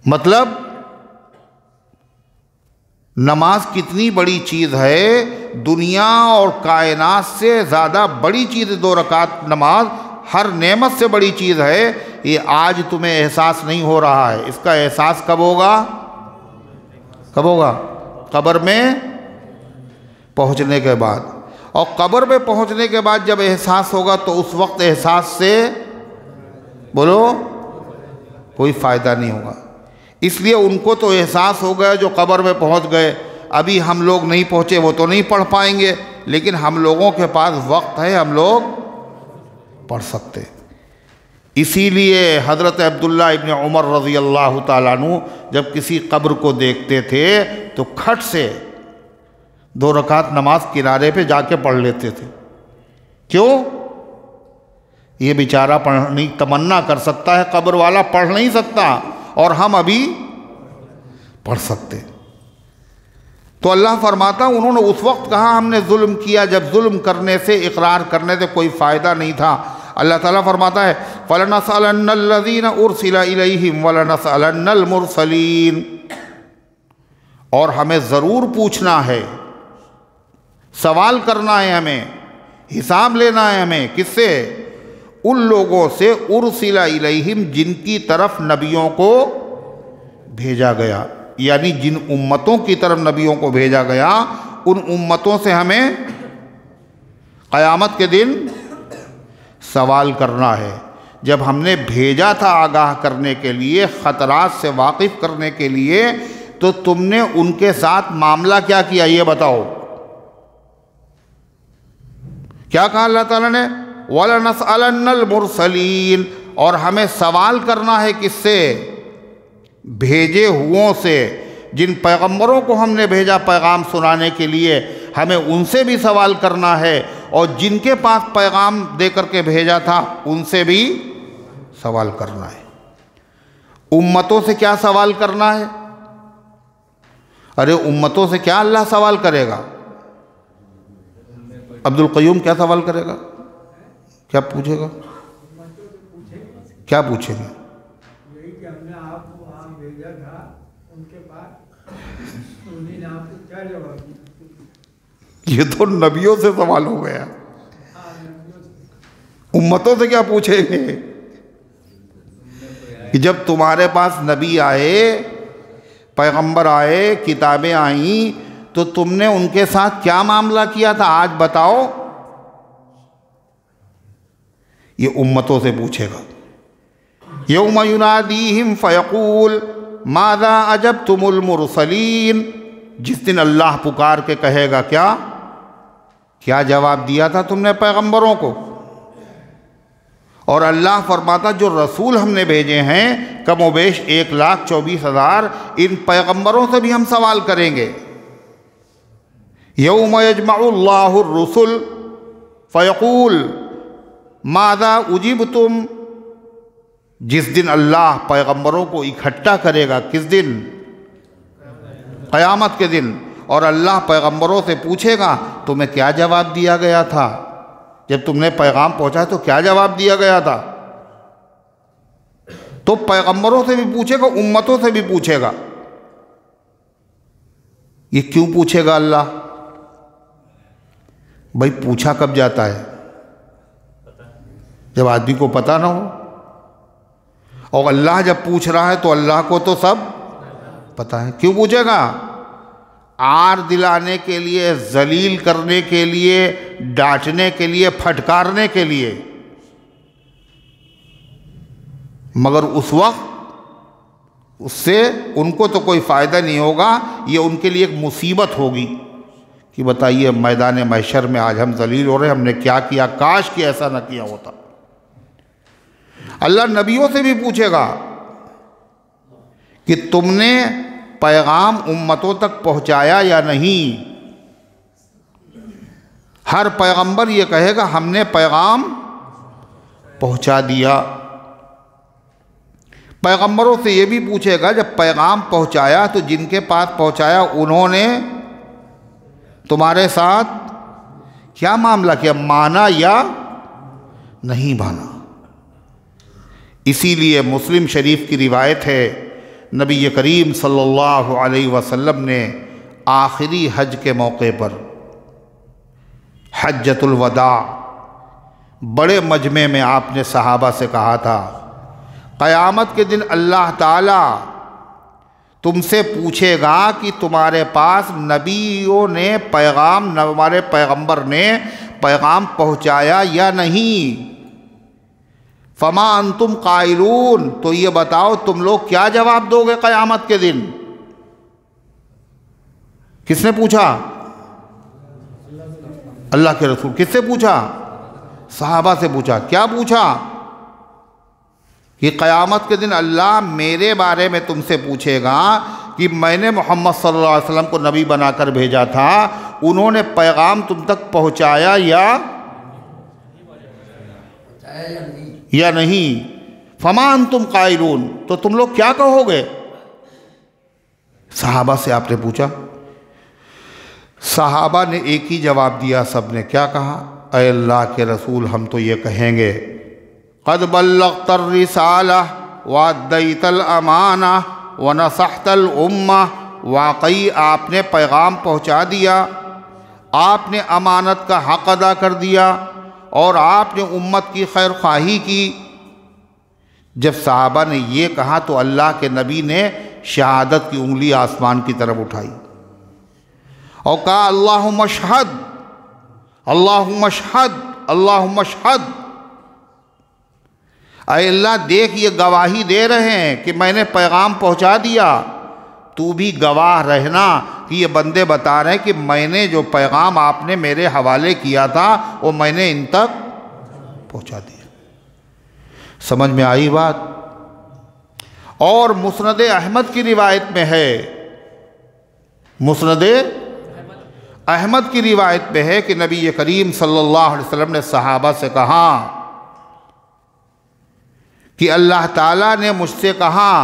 مطلب نماز کتنی بڑی چیز ہے، دنیا اور کائنات سے زیادہ بڑی چیز 2 رکعت نماز، ہر نعمت سے بڑی چیز ہے. یہ آج تمہیں احساس نہیں ہو رہا ہے، اس کا احساس کب ہوگا؟ کب ہوگا؟ قبر میں پہنچنے کے بعد. اور قبر میں پہنچنے کے بعد جب احساس ہوگا تو اس وقت احساس سے بولو کوئی فائدہ نہیں ہوگا. اس لیے ان کو تو احساس ہو گیا جو قبر میں پہنچ گئے. ابھی ہم لوگ نہیں پہنچے، وہ تو نہیں پڑھ پائیں گے، لیکن ہم لوگوں کے پاس وقت ہے، ہم لوگ پڑھ سکتے. اسی لیے حضرت عبداللہ ابن عمر رضی اللہ تعالیٰ عنہ جب کسی قبر کو دیکھتے تھے تو کھٹ سے 2 رکعت نماز کنارے پہ جا کے پڑھ لیتے تھے. کیوں؟ یہ بیچارہ پڑھنے تمنا کر سکتا ہے، قبر والا پڑھ نہیں سکتا، اور ہم ابھی پڑھ سکتے. تو اللہ فرماتا انہوں نے اس وقت کہا ہم نے ظلم کیا جب ظلم کرنے سے، اقرار کرنے سے کوئی فائدہ نہیں تھا. اللہ تعالیٰ فرماتا ہے فَلَنَسْأَلَنَّ الَّذِينَ أُرْسِلَ إِلَيْهِمْ وَلَنَسْأَلَنَّ الْمُرْسَلِينَ. اور ہمیں ضرور پوچھنا ہے، سوال کرنا ہے، ہمیں حساب لینا ہے. ہمیں کس سے؟ ان لوگوں سے ارسل الیہم جن کی طرف نبیوں کو بھیجا گیا، یعنی جن امتوں کی طرف نبیوں کو بھیجا گیا ان امتوں سے ہمیں قیامت کے دن سوال کرنا ہے. جب ہم نے بھیجا تھا آگاہ کرنے کے لیے، خطرات سے واقف کرنے کے لیے، تو تم نے ان کے ساتھ معاملہ کیا کیا یہ بتاؤ. کیا کہا اللہ تعالیٰ نے؟ وَلَنَسْأَلَنَّ الْمُرْسَلِينَ. اور ہمیں سوال کرنا ہے کس سے؟ بھیجے ہوں سے. جن پیغمبروں کو ہم نے بھیجا پیغام سنانے کے لیے، ہمیں ان سے بھی سوال کرنا ہے، اور جن کے پاس پیغام دے کر کے بھیجا تھا ان سے بھی سوال کرنا ہے. امتوں سے کیا سوال کرنا ہے؟ ارے امتوں سے کیا اللہ سوال کرے گا؟ عبد القیوم کیا سوال کرے گا؟ کیا پوچھے گا؟ کیا پوچھیں گے؟ یہی کہ ہم نے آپ کو وہاں بھیجا تھا ان کے پاس، انہیں نے آپ کو کیا جواب دیا؟ یہ تو نبیوں سے سوال ہو گیا. امتوں سے کیا پوچھیں گے؟ کہ جب تمہارے پاس نبی آئے، پیغمبر آئے، کتابیں آئیں، تو تم نے ان کے ساتھ کیا معاملہ کیا تھا آج بتاؤ. یہ امتوں سے پوچھے گا. یوم ینادیہم فیقول ماذا اجبتم المرسلین. جس دن اللہ پکار کے کہے گا کیا جواب دیا تھا تم نے پیغمبروں کو. اور اللہ فرماتا جو رسول ہم نے بھیجے ہیں کم و بیش 1,24,000 ان پیغمبروں سے بھی ہم سوال کریں گے. یوم یجمع اللہ الرسل فیقول ماذا اجبتم. جس دن اللہ پیغمبروں کو اکٹھا کرے گا. کس دن؟ قیامت کے دن. اور اللہ پیغمبروں سے پوچھے گا تمہیں کیا جواب دیا گیا تھا جب تم نے پیغام پہنچا تو کیا جواب دیا گیا تھا. تو پیغمبروں سے بھی پوچھے گا امتوں سے بھی پوچھے گا. یہ کیوں پوچھے گا اللہ؟ بھائی پوچھا کب جاتا ہے؟ جب آدمی کو پتہ نہ ہو. اور اللہ جب پوچھ رہا ہے تو اللہ کو تو سب پتہ ہے. کیوں پوچھے گا؟ آر دلانے کے لیے، ذلیل کرنے کے لیے، ڈانٹنے کے لیے، پھٹکارنے کے لیے. مگر اس وقت اس سے ان کو تو کوئی فائدہ نہیں ہوگا. یہ ان کے لیے ایک مصیبت ہوگی کہ بتائیے میدان محشر میں آج ہم ذلیل ہو رہے ہیں، ہم نے کیا کیا، کاش کہ ایسا نہ کیا ہوتا. اللہ نبیوں سے بھی پوچھے گا کہ تم نے پیغام امتوں تک پہنچایا یا نہیں. ہر پیغمبر یہ کہے گا ہم نے پیغام پہنچا دیا. پیغمبروں سے یہ بھی پوچھے گا جب پیغام پہنچایا تو جن کے پاس پہنچایا انہوں نے تمہارے ساتھ کیا معاملہ کیا، مانا یا نہیں مانا. اسی لیے مسلم شریف کی روایت ہے نبی کریم صلی اللہ علیہ وسلم نے آخری حج کے موقع پر حجۃ الوداع بڑے مجمع میں آپ نے صحابہ سے کہا تھا قیامت کے دن اللہ تعالیٰ تم سے پوچھے گا کہ تمہارے پاس نبیوں نے پیغام، ہمارے پیغمبر نے پیغام پہنچایا یا نہیں. فما انتم قائلون. تو یہ بتاؤ تم لوگ کیا جواب دو گے قیامت کے دن؟ کس نے پوچھا؟ اللہ کے رسول. کس سے پوچھا؟ صحابہ سے پوچھا. کیا پوچھا؟ کہ قیامت کے دن اللہ میرے بارے میں تم سے پوچھے گا کہ میں نے محمد صلی اللہ علیہ وسلم کو نبی بنا کر بھیجا تھا، انہوں نے پیغام تم تک پہنچایا یا نہیں. فما انتم قائلون. تو تم لوگ کیا کہو گے؟ صحابہ سے آپ نے پوچھا. صحابہ نے ایک ہی جواب دیا. سب نے کیا کہا؟ اے اللہ کے رسول ہم تو یہ کہیں گے قد بلغت الرسالہ وادیت الامانہ ونصحت الامہ. واقعی آپ نے پیغام پہنچا دیا، آپ نے امانت کا حق ادا کر دیا اور آپ نے امت کی خیر خواہی کی. جب صحابہ نے یہ کہا تو اللہ کے نبی نے شہادت کی انگلی آسمان کی طرف اٹھائی اور کہا اللہم اشہد اللہم اشہد اللہم اشہد. اے اللہ دیکھ یہ گواہی دے رہے ہیں کہ میں نے پیغام پہنچا دیا، تو بھی گواہ رہنا کہ یہ بندے بتا رہے ہیں کہ میں نے جو پیغام آپ نے میرے حوالے کیا تھا وہ میں نے ان تک پہنچا دیا. سمجھ میں آئی بات؟ اور مسند احمد کی روایت میں ہے، مسند احمد کی روایت میں ہے کہ نبی کریم صلی اللہ علیہ وسلم نے صحابہ سے کہا کہ اللہ تعالیٰ نے مجھ سے کہا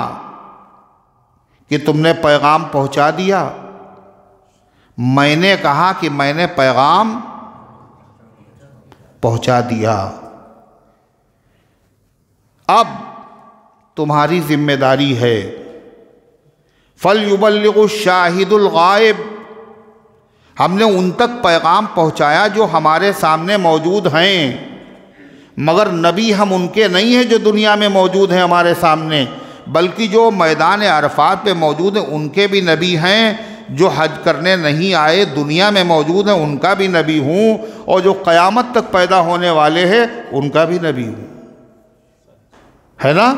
کہ تم نے پیغام پہنچا دیا. میں نے کہا کہ میں نے پیغام پہنچا دیا. اب تمہاری ذمہ داری ہے فَلْيُبَلِّغُ الشَّاهِدُ الْغَائِبُ. ہم نے ان تک پیغام پہنچایا جو ہمارے سامنے موجود ہیں، مگر نبی ہم ان کے نہیں ہیں جو دنیا میں موجود ہیں ہمارے سامنے، بلکہ جو میدان عرفات پہ موجود ہیں ان کے بھی نبی ہیں جو حج کرنے نہیں آئے دنیا میں موجود ہیں ان کا بھی نبی ہوں، اور جو قیامت تک پیدا ہونے والے ہیں ان کا بھی نبی ہوں، ہے نا؟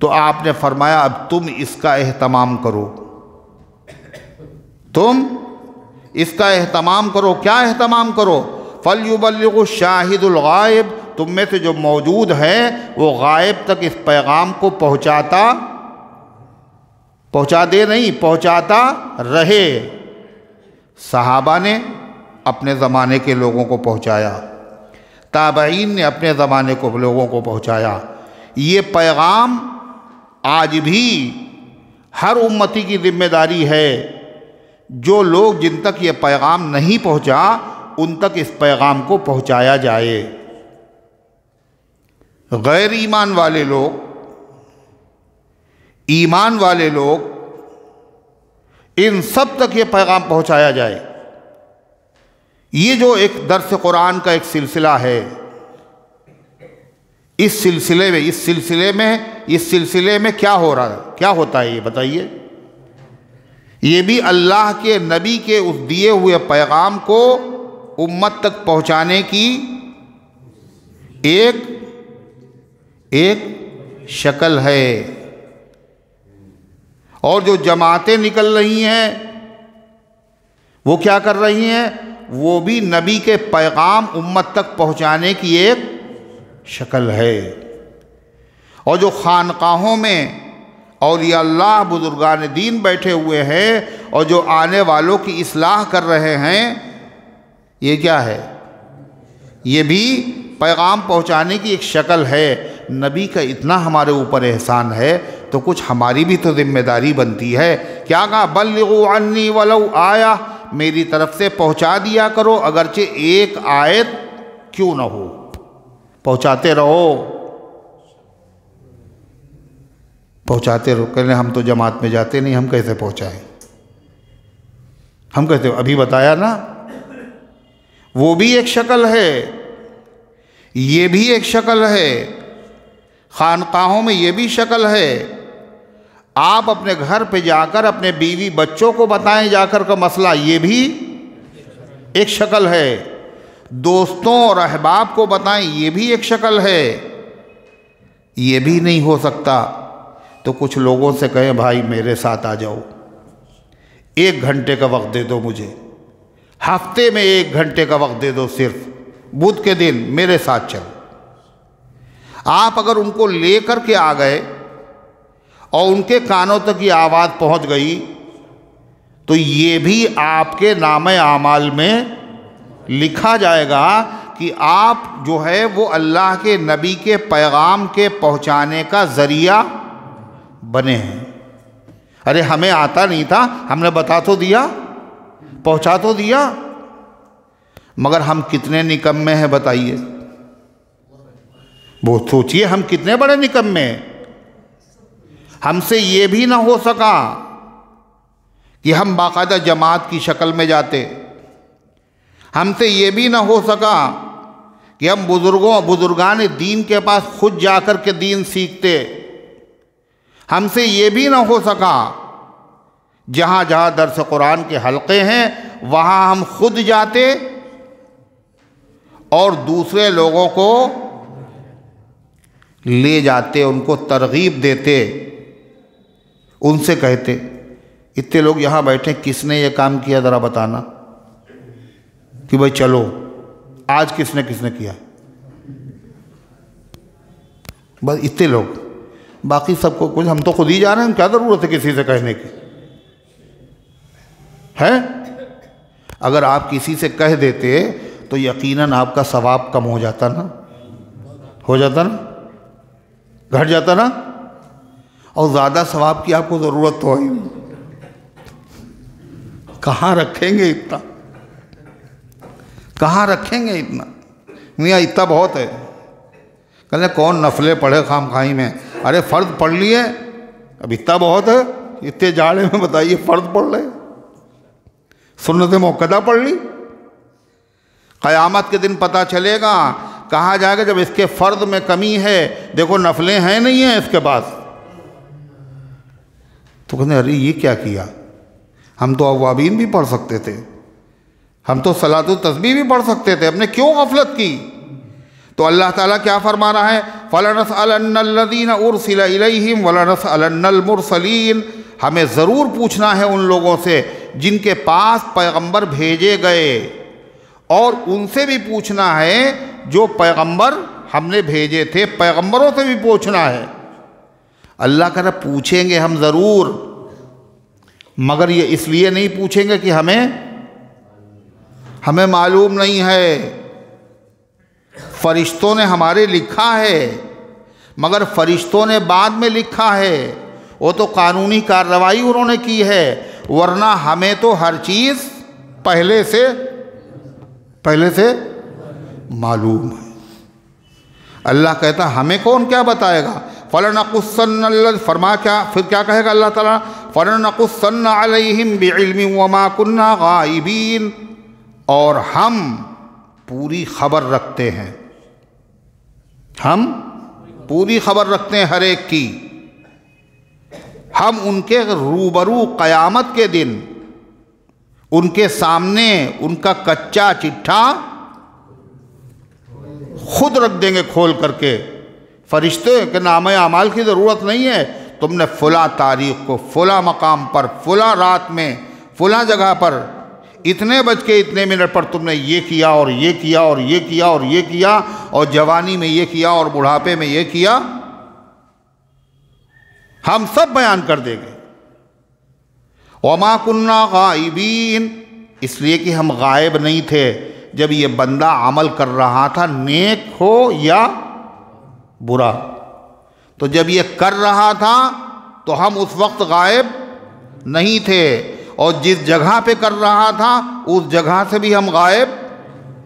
تو آپ نے فرمایا اب تم اس کا اہتمام کرو، تم اس کا اہتمام کرو۔ کیا اہتمام کرو؟ فَلْيُبَلِّغُ الشَّاهِدُ الْغَائِبُ، تم میں سے جو موجود ہیں وہ غائب تک اس پیغام کو پہنچا دے نہیں، پہنچاتا رہے۔ صحابہ نے اپنے زمانے کے لوگوں کو پہنچایا، تابعین نے اپنے زمانے کو لوگوں کو پہنچایا۔ یہ پیغام آج بھی ہر امتی کی ذمہ داری ہے، جو لوگ جن تک یہ پیغام نہیں پہنچا ان تک اس پیغام کو پہنچایا جائے۔ غیر ایمان والے لوگ، ایمان والے لوگ، ان سب تک یہ پیغام پہنچایا جائے۔ یہ جو ایک درس قرآن کا ایک سلسلہ ہے، اس سلسلے میں کیا ہو رہا ہے، کیا ہوتا ہے یہ بتائیے؟ یہ بھی اللہ کے نبی کے اس دیے ہوئے پیغام کو امت تک پہنچانے کی ایک شکل ہے۔ اور جو جماعتیں نکل رہی ہیں وہ کیا کر رہی ہیں؟ وہ بھی نبی کے پیغام امت تک پہنچانے کی ایک شکل ہے۔ اور جو خانقاہوں میں اولیاء اللہ بزرگان دین بیٹھے ہوئے ہیں اور جو آنے والوں کی اصلاح کر رہے ہیں، یہ کیا ہے؟ یہ بھی پیغام پہنچانے کی ایک شکل ہے۔ نبی کا اتنا ہمارے اوپر احسان ہے تو کچھ ہماری بھی تو ذمہ داری بنتی ہے۔ کیا کہا؟ بلغوا عنی ولو آیہ، میری طرف سے پہنچا دیا کرو اگرچہ ایک آیت کیوں نہ ہو، پہنچاتے رہو، پہنچاتے رہو۔ کہنے ہم تو جماعت میں جاتے نہیں، ہم کیسے پہنچائیں؟ ہم کہتے ابھی بتایا نا، وہ بھی ایک شکل ہے، یہ بھی ایک شکل ہے۔ خانقاہوں میں یہ بھی شکل ہے۔ آپ اپنے گھر پہ جا کر اپنے بیوی بچوں کو بتائیں جا کر کا مسئلہ، یہ بھی ایک شکل ہے۔ دوستوں اور احباب کو بتائیں، یہ بھی ایک شکل ہے۔ یہ بھی نہیں ہو سکتا تو کچھ لوگوں سے کہیں بھائی میرے ساتھ آ جاؤ، 1 گھنٹے کا وقت دے دو مجھے، ہفتے میں 1 گھنٹے کا وقت دے دو، صرف بدھ کے دن میرے ساتھ چلو۔ آپ اگر ان کو لے کر کے آ گئے اور ان کے کانوں تک یہ آواز پہنچ گئی تو یہ بھی آپ کے نامہ اعمال میں لکھا جائے گا کہ آپ جو ہے وہ اللہ کے نبی کے پیغام کے پہنچانے کا ذریعہ بنے ہیں۔ ارے ہمیں آتا نہیں تھا، ہم نے بتا تو دیا، پہنچا تو دیا، مگر ہم کتنے نکمے ہیں بتائیے؟ وہ سوچئے ہم کتنے بڑے نکمے ہیں۔ ہم سے یہ بھی نہ ہو سکا کہ ہم باقاعدہ جماعت کی شکل میں جاتے، ہم سے یہ بھی نہ ہو سکا کہ ہم بزرگان دین کے پاس خود جا کر کے دین سیکھتے، ہم سے یہ بھی نہ ہو سکا جہاں جہاں درس قرآن کے حلقے ہیں وہاں ہم خود جاتے اور دوسرے لوگوں کو لے جاتے، ان کو ترغیب دیتے، ان سے کہتے اتنے لوگ یہاں بیٹھے کس نے یہ کام کیا ذرا بتانا، کہ بھائی چلو آج کس نے کیا؟ بس اتنے لوگ، باقی سب کو کچھ ہم تو خود ہی جا رہے ہیں، کیا ضرورت ہے کسی سے کہنے کی ہے؟ اگر آپ کسی سے کہہ دیتے تو یقیناً آپ کا ثواب کم ہو جاتا نا، گھٹ جاتا نا، اور زیادہ ثواب کی آپ کو ضرورت تو ہے، کہاں رکھیں گے اتنا، کہاں رکھیں گے اتنا؟ میاں اتنا بہت ہے، کہنے کون نفلیں پڑھے خام خواہی میں، ارے فرض پڑھ لیے، اب اتنا بہت ہے، اتنے جاڑے میں بتائیے فرض پڑھ لے، سنت موقدہ پڑھ لی، قیامت کے دن پتہ چلے گا، کہا جائے گا جب اس کے فرض میں کمی ہے، دیکھو نفلیں ہیں نہیں ہیں اس کے پاس، تو کہتے ہیں ارے یہ کیا کیا؟ ہم تو اوابین بھی پڑھ سکتے تھے، ہم تو صلاۃ التسبیح بھی پڑھ سکتے تھے، ہم نے کیوں غفلت کی؟ تو اللہ تعالیٰ کیا فرما رہا ہے؟ فَلَنَسْأَلَنَّ الَّذِينَ أُرْسِلَ إِلَيْهِمْ وَلَنَسْأَلَنَّ الْمُرْسَلِينَ، ہمیں ضرور پوچھنا ہے ان لوگوں سے جن کے پاس پیغمبر بھیجے گئے، اور ان سے بھی پوچھنا ہے جو پیغمبر ہم نے بھیجے تھے، پیغمبروں سے بھی پوچھنا ہے۔ اللہ کہہ رہا پوچھیں گے ہم ضرور، مگر یہ اس لیے نہیں پوچھیں گے کہ ہمیں معلوم نہیں ہے، فرشتوں نے ہمارے لکھا ہے، مگر فرشتوں نے بعد میں لکھا ہے، وہ تو قانونی کارروائی انہوں نے کی ہے، ورنہ ہمیں تو ہر چیز پہلے سے معلوم ہے۔ اللہ کہتا ہمیں کون کیا بتائے گا؟ فَلَنَقُصَّنَّ فرما کیا پھر کیا کہے گا اللہ تعالیٰ؟ فَلَنَقُصَّنَّ عَلَيْهِمْ بِعِلْمٍ وَمَا كُنَّا غَائِبِينَ، اور ہم پوری خبر رکھتے ہیں، ہم پوری خبر رکھتے ہیں ہر ایک کی، ہم ان کے روبرو قیامت کے دن ان کے سامنے ان کا کچا چٹھا خود رکھ دیں گے کھول کر کے۔ فرشتے کے نامہ اعمال کی ضرورت نہیں ہے، تم نے فلاں تاریخ کو فلاں مقام پر فلاں رات میں فلاں جگہ پر اتنے بج کے اتنے منٹ پر تم نے یہ کیا اور یہ کیا اور یہ کیا اور یہ کیا، اور جوانی میں یہ کیا اور بڑھاپے میں یہ کیا، ہم سب بیان کر دیں گے۔ وَمَا كُنَّا غَائِبِينَ، اس لیے کہ ہم غائب نہیں تھے جب یہ بندہ عمل کر رہا تھا، نیک ہو یا برا۔ تو جب یہ کر رہا تھا تو ہم اس وقت غائب نہیں تھے، اور جس جگہ پہ کر رہا تھا اس جگہ سے بھی ہم غائب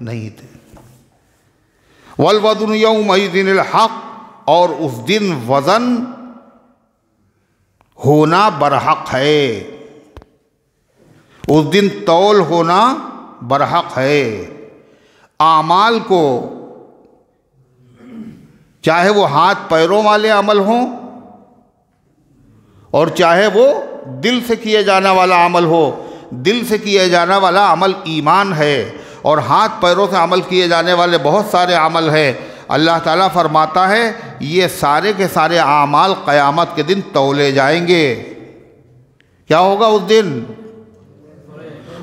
نہیں تھے۔ وَالْوَزْنُ يَوْمَئِذٍ الْحَقُّ، اور اس دن وزن ہونا برحق ہے، اس دن تول ہونا برحق ہے۔ اعمال کو چاہے وہ ہاتھ پیروں والے عمل ہوں اور چاہے وہ دل سے کیے جانا والا عمل ہو، دل سے کیے جانا والا عمل ایمان ہے، اور ہاتھ پیروں سے عمل کیے جانے والے بہت سارے عمل ہیں۔ اللہ تعالیٰ فرماتا ہے یہ سارے کے سارے اعمال قیامت کے دن تولے جائیں گے۔ کیا ہوگا اس دن؟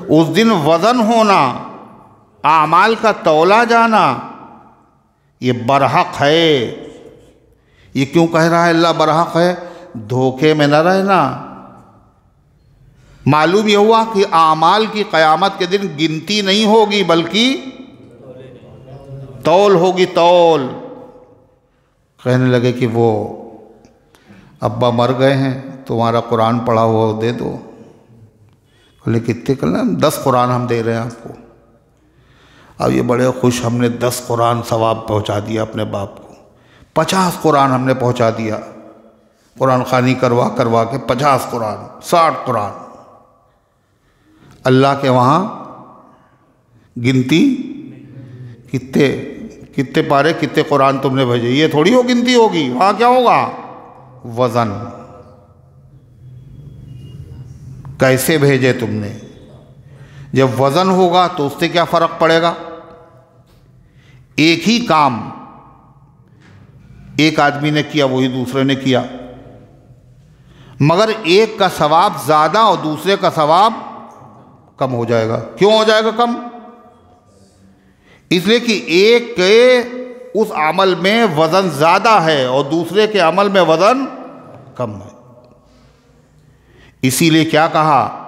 اس دن وزن ہونا، اعمال کا تولا جانا، یہ برحق ہے۔ یہ کیوں کہہ رہا ہے اللہ برحق ہے؟ دھوکے میں نہ رہنا۔ معلوم یہ ہوا کہ اعمال کی قیامت کے دن گنتی نہیں ہوگی بلکہ تول ہوگی، تول۔ کہنے لگے کہ وہ ابا مر گئے ہیں، تمہارا قرآن پڑھا ہوا دے دو۔ بولے کتنے کرنا؟ 10 قرآن ہم دے رہے ہیں آپ کو۔ اب یہ بڑے خوش، ہم نے 10 قرآن ثواب پہنچا دیا اپنے باپ کو، 50 قرآن ہم نے پہنچا دیا، قرآن خوانی کروا کے 50 قرآن، 60 قرآن۔ اللہ کے وہاں گنتی کتنے پارے کتنے قرآن تم نے بھیجے، یہ تھوڑی ہو گنتی ہوگی، وہاں کیا ہوگا؟ وزن۔ کیسے بھیجے تم نے؟ جب وزن ہوگا تو اس سے کیا فرق پڑے گا؟ ایک ہی کام ایک آدمی نے کیا وہی دوسرے نے کیا، مگر ایک کا ثواب زیادہ اور دوسرے کا ثواب کم ہو جائے گا۔ کیوں ہو جائے گا کم؟ اس لیے کہ ایک کے اس عمل میں وزن زیادہ ہے اور دوسرے کے عمل میں وزن کم ہے۔ اسی لیے کیا کہا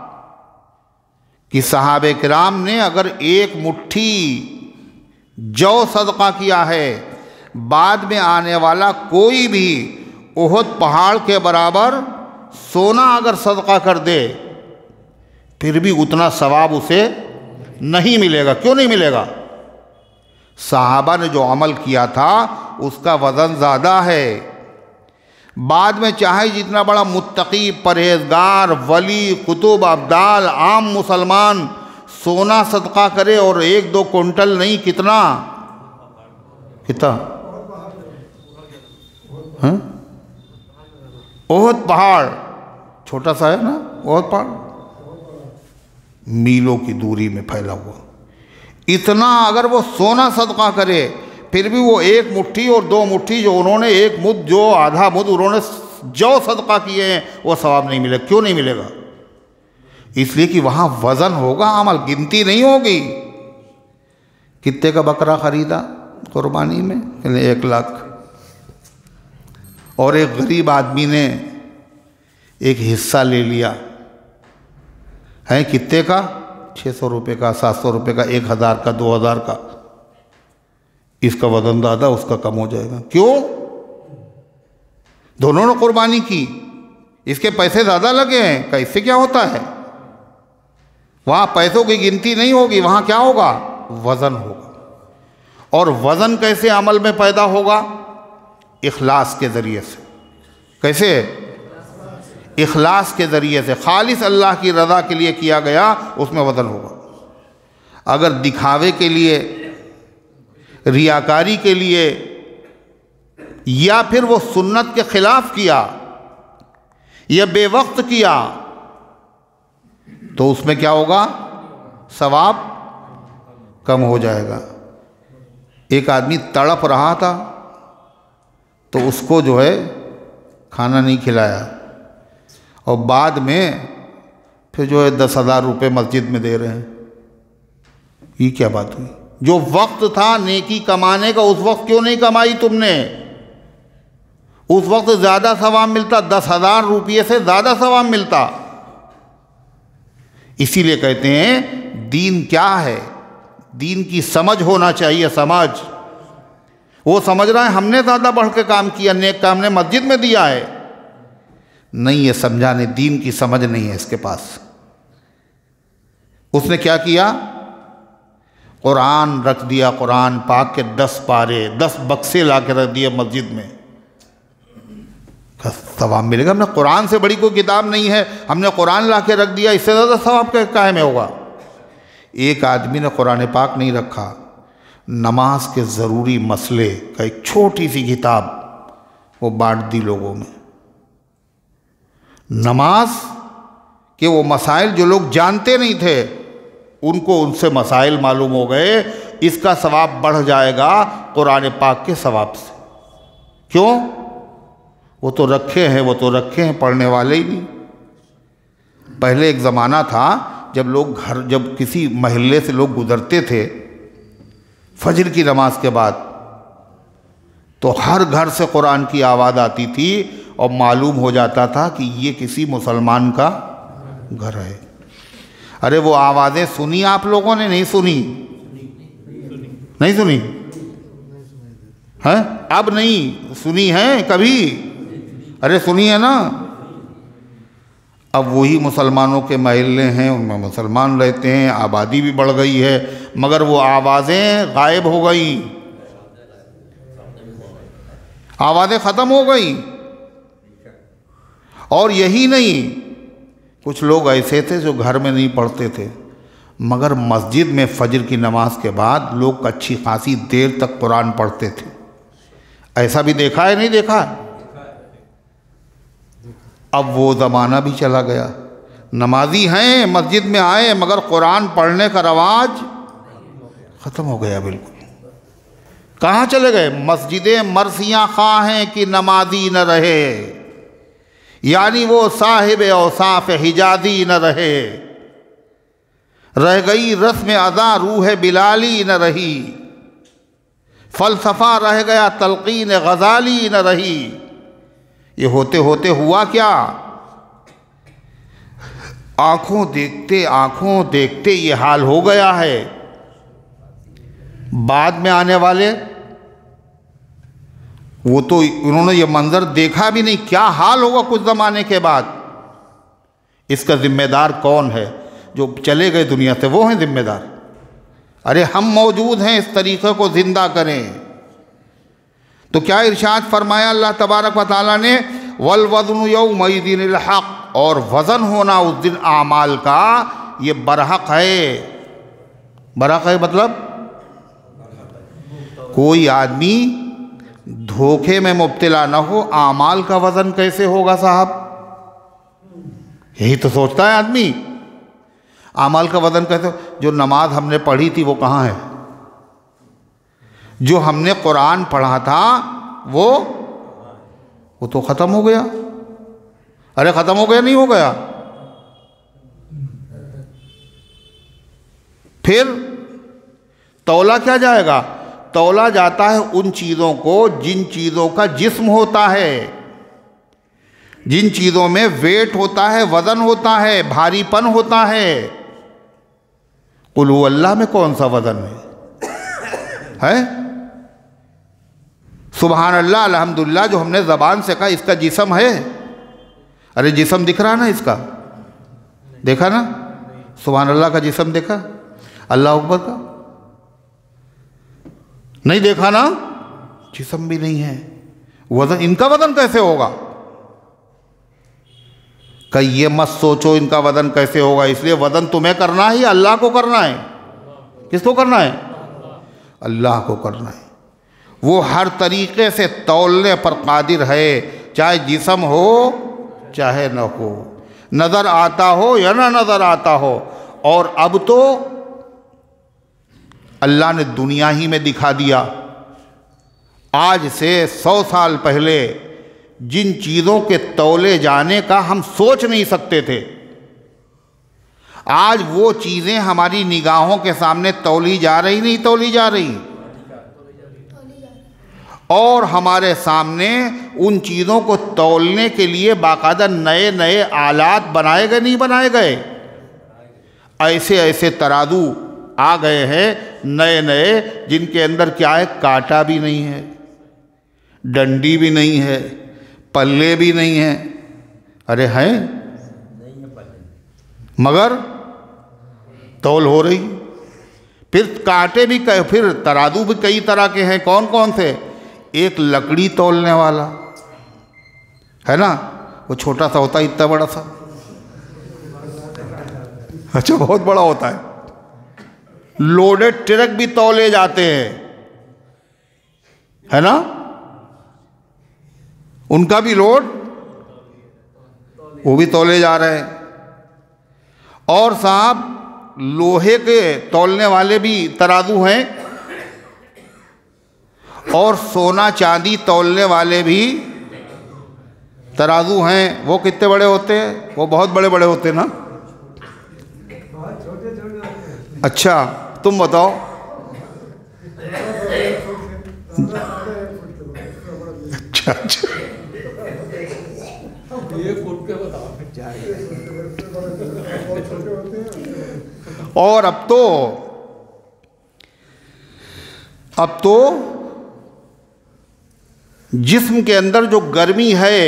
کہ صحابہ کرام نے اگر ایک مٹھی جو صدقہ کیا ہے، بعد میں آنے والا کوئی بھی احد پہاڑ کے برابر سونا اگر صدقہ کر دے پھر بھی اتنا ثواب اسے نہیں ملے گا۔ کیوں نہیں ملے گا؟ صحابہ نے جو عمل کیا تھا اس کا وزن زیادہ ہے۔ بعد میں چاہے جتنا بڑا متقی، پرہیزگار، ولی، قطب، ابدال، عام مسلمان سونا صدقہ کرے اور 1-2 کنٹل نہیں، کتنا احد پہاڑ، چھوٹا سا ہے نا احد پہاڑ، میلوں کی دوری میں پھیلا ہوا۔ اتنا اگر وہ سونا صدقہ کرے پھر بھی وہ 1 مٹھی اور 2 مٹھی جو انہوں نے 1 مد جو آدھا مد انہوں نے جو صدقہ کیے ہیں وہ ثواب نہیں ملے۔ کیوں نہیں ملے گا؟ اس لیے کہ وہاں وزن ہوگا، عمل، گنتی نہیں ہوگی۔ کتنے کا بکرا خریدا قربانی میں؟ 1 لاکھ۔ اور ایک غریب آدمی نے ایک حصہ لے لیا ہے، کتنے کا؟ 600 روپے کا، 700 روپے کا، 1000 کا، 2000 کا۔ اس کا وزن زیادہ، اس کا کم ہو جائے گا۔ کیوں؟ دونوں نے قربانی کی، اس کے پیسے زیادہ لگے ہیں، کہ اس سے کیا ہوتا ہے؟ وہاں پیسوں کی گنتی نہیں ہوگی، وہاں کیا ہوگا؟ وزن ہوگا۔ اور وزن کیسے عمل میں پیدا ہوگا؟ اخلاص کے ذریعے سے۔ کیسے؟ اخلاص کے ذریعے سے، خالص اللہ کی رضا کے لیے کیا گیا، اس میں وزن ہوگا۔ اگر دکھاوے کے لیے، ریاکاری کے لیے، یا پھر وہ سنت کے خلاف کیا یا بے وقت کیا تو اس میں کیا ہوگا؟ ثواب کم ہو جائے گا۔ ایک آدمی تڑپ رہا تھا تو اس کو جو ہے کھانا نہیں کھلایا، اور بعد میں پھر جو ہے 10,000 روپے مسجد میں دے رہے ہیں۔ یہ کیا بات ہوئی؟ جو وقت تھا نیکی کمانے کا، اس وقت کیوں نہیں کمائی تم نے؟ اس وقت زیادہ ثواب ملتا، 10,000 روپے سے زیادہ ثواب ملتا۔ اسی لیے کہتے ہیں دین کیا ہے؟ دین کی سمجھ ہونا چاہیے، سمجھ۔ وہ سمجھ رہا ہے ہم نے زیادہ بڑھ کے کام کیا، نیک کام نے مسجد میں دیا ہے۔ نہیں، یہ سمجھانے دین کی سمجھ نہیں ہے اس کے پاس۔ اس نے کیا کیا؟ قرآن رکھ دیا، قرآن پاک کے 10 پارے، 10 بکسے لا کے رکھ دیے مسجد میں۔ ثواب ملے گا؟ ہم نے قرآن سے بڑی کوئی کتاب نہیں ہے، ہم نے قرآن لا کے رکھ دیا، اس سے زیادہ ثواب کہاں میں ہوگا؟ ایک آدمی نے قرآن پاک نہیں رکھا، نماز کے ضروری مسئلے کا ایک چھوٹی سی کتاب وہ بانٹ دی لوگوں میں۔ نماز کے وہ مسائل جو لوگ جانتے نہیں تھے، ان کو ان سے مسائل معلوم ہو گئے، اس کا ثواب بڑھ جائے گا قرآن پاک کے ثواب سے۔ کیوں؟ وہ تو رکھے ہیں، پڑھنے والے ہی نہیں۔ پہلے ایک زمانہ تھا جب کسی محلے سے لوگ گزرتے تھے فجر کی نماز کے بعد، تو ہر گھر سے قرآن کی آواز آتی تھی اور معلوم ہو جاتا تھا کہ یہ کسی مسلمان کا گھر ہے۔ ارے وہ آوازیں سنی آپ لوگوں نے؟ نہیں سنی؟ نہیں سنی ہے؟ اب نہیں سنی ہے کبھی؟ ارے سنی ہے نا؟ اب وہی مسلمانوں کے محلے ہیں، ان میں مسلمان رہتے ہیں، آبادی بھی بڑھ گئی ہے، مگر وہ آوازیں غائب ہو گئیں، آوازیں ختم ہو گئیں۔ اور یہی نہیں، کچھ لوگ ایسے تھے جو گھر میں نہیں پڑھتے تھے، مگر مسجد میں فجر کی نماز کے بعد لوگ اچھی خاصی دیر تک قرآن پڑھتے تھے۔ ایسا بھی دیکھا ہے؟ نہیں دیکھا؟ اب وہ زمانہ بھی چلا گیا، نمازی ہیں، مسجد میں آئے، مگر قرآن پڑھنے کا رواج ختم ہو گیا بالکل۔ کہاں چلے گئے؟ مسجدیں مرثیاں خواہ ہیں کہ نمازی نہ رہے، یعنی وہ صاحب اوصاف حجازی نہ رہے، رہ گئی رسم ادا روح بلالی نہ رہی، فلسفہ رہ گیا تلقین غزالی نہ رہی۔ یہ ہوتے ہوتے ہوا کیا؟ آنکھوں دیکھتے یہ حال ہو گیا ہے۔ بعد میں آنے والے وہ تو انہوں نے یہ منظر دیکھا بھی نہیں، کیا حال ہوگا کچھ زمانے کے بعد؟ اس کا ذمہ دار کون ہے؟ جو چلے گئے دنیا سے وہ ہیں ذمہ دار۔ ارے ہم موجود ہیں، اس طریقے کو زندہ کریں۔ تو کیا ارشاد فرمایا اللہ تبارک و تعالیٰ نے؟ وَالْوَزْنُ يَوْمَئِذٍ الْحَقُّ، اور وزن ہونا اس دن اعمال کا یہ برحق ہے۔ برحق ہے مطلب کوئی آدمی دھوکے میں مبتلا نہ ہو، اعمال کا وزن کیسے ہوگا صاحب؟ یہی تو سوچتا ہے آدمی۔ اعمال کا وزن کیسے؟ جو نماز ہم نے پڑھی تھی وہ کہاں ہے؟ جو ہم نے قرآن پڑھا تھا وہ تو ختم ہو گیا. ارے ختم ہو گیا نہیں ہو گیا؟ پھر تولا کیا جائے گا؟ تولا جاتا ہے ان چیزوں کو جن چیزوں کا جسم ہوتا ہے، جن چیزوں میں ویٹ ہوتا ہے، وزن ہوتا ہے، بھاری پن ہوتا ہے. قل هو اللہ میں کون سا وزن ہے؟ سبحان اللہ الحمدللہ جو ہم نے زبان سے کہا اس کا جسم ہے؟ ارے جسم دکھ رہا نا اس کا، دیکھا نا؟ سبحان اللہ کا جسم دیکھا؟ اللہ اکبر کا نہیں دیکھا نا؟ جسم بھی نہیں ہے، وزن ان کا وزن کیسے ہوگا؟ کہ یہ مت سوچو ان کا وزن کیسے ہوگا، اس لیے وزن تمہیں کرنا ہے یا اللہ کو کرنا ہے؟ کس کو کرنا ہے؟ اللہ کو کرنا ہے. وہ ہر طریقے سے تولنے پر قادر ہے، چاہے جسم ہو چاہے نہ ہو، نظر آتا ہو یا نہ نظر آتا ہو. اور اب تو اللہ نے دنیا ہی میں دکھا دیا. آج سے 100 سال پہلے جن چیزوں کے تولے جانے کا ہم سوچ نہیں سکتے تھے، آج وہ چیزیں ہماری نگاہوں کے سامنے تولی جا رہی نہیں تولی جا رہی، اور ہمارے سامنے ان چیزوں کو تولنے کے لیے باقاعدہ نئے نئے آلات بنائے گئے نہیں بنائے گئے؟ ایسے ایسے ترازو آ گئے ہیں نئے نئے جن کے اندر کیا ہے؟ کانٹا بھی نہیں ہے، ڈنڈی بھی نہیں ہے، پلے بھی نہیں ہیں. ارے ہیں مگر تول ہو رہی. پھر کانٹے بھی پھر ترازو بھی کئی طرح کے ہیں. کون کون سے؟ ایک لکڑی تولنے والا ہے نا، وہ چھوٹا سا ہوتا ہے اتنا بڑا سا، اچھا بہت بڑا ہوتا ہے. لوڈڈ ٹرک بھی تولے جاتے ہیں ہے نا، ان کا بھی لوڈ وہ بھی تولے جا رہے ہیں. اور صاحب لوہے کے تولنے والے بھی ترازو ہیں، اور سونا چاندی تولنے والے بھی ترازو ہیں. وہ کتنے بڑے ہوتے ہیں؟ وہ بہت بڑے بڑے ہوتے ہیں نا. اچھا تم بتاؤ. اچھا اچھا اور اب تو جسم کے اندر جو گرمی ہے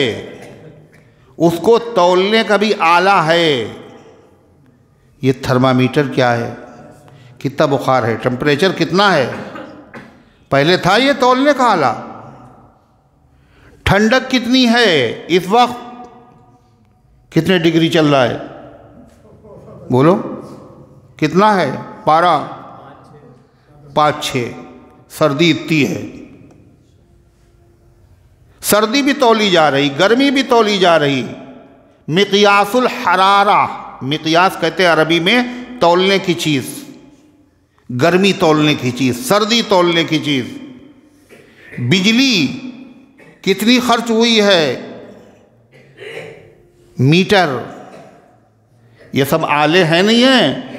اس کو تولنے کا بھی آلہ ہے. یہ تھرمامیٹر کیا ہے؟ کتنا بخار ہے، ٹمپریچر کتنا ہے؟ پہلے تھا یہ تولنے کا آلہ. ٹھنڈک کتنی ہے اس وقت؟ کتنے ڈگری چل رہا ہے؟ بولو کتنا ہے پارا؟ 5-6. سردی اتنی ہے. سردی بھی تولی جا رہی، گرمی بھی تولی جا رہی. مقیاس الحرارہ، مقیاس کہتے ہیں عربی میں تولنے کی چیز، گرمی تولنے کی چیز، سردی تولنے کی چیز. بجلی کتنی خرچ ہوئی ہے؟ میٹر. یہ سب آلے ہیں نہیں ہیں؟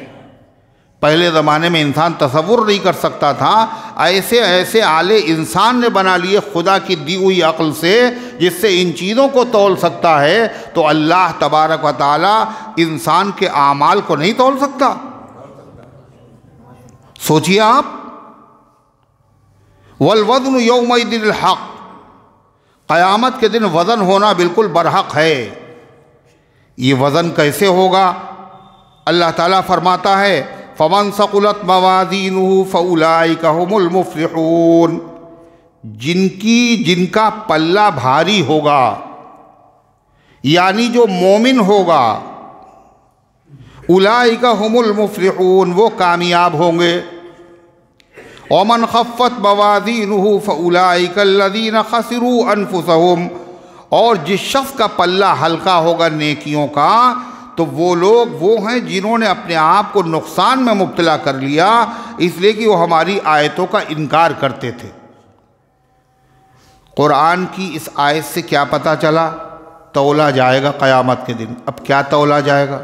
پہلے زمانے میں انسان تصور نہیں کر سکتا تھا. ایسے ایسے آلے انسان نے بنا لیے خدا کی دی ہوئی عقل سے جس سے ان چیزوں کو تول سکتا ہے. تو اللہ تبارک و تعالی انسان کے اعمال کو نہیں تول سکتا؟ سوچئے آپ. والوزن یومئذ الحق، قیامت کے دن وزن ہونا بالکل برحق ہے. یہ وزن کیسے ہوگا؟ اللہ تعالیٰ فرماتا ہے فَمَنْ ثَقُلَتْ مَوَازِينُهُ فَأُولَئِكَ هُمُ الْمُفْلِحُونَ. جن کا پلہ بھاری ہوگا، یعنی جو مومن ہوگا، اولئک هم المفلحون، وہ کامیاب ہوں گے. ومن خفت موازینہ فاولئک الذین خسروا انفسهم، اور جس شخص کا پلہ ہلکا ہوگا نیکیوں کا تو وہ لوگ وہ ہیں جنہوں نے اپنے آپ کو نقصان میں مبتلا کر لیا، اس لیے کہ وہ ہماری آیتوں کا انکار کرتے تھے۔ قرآن کی اس آیت سے کیا پتہ چلا؟ تولا جائے گا قیامت کے دن۔ اب کیا تولا جائے گا؟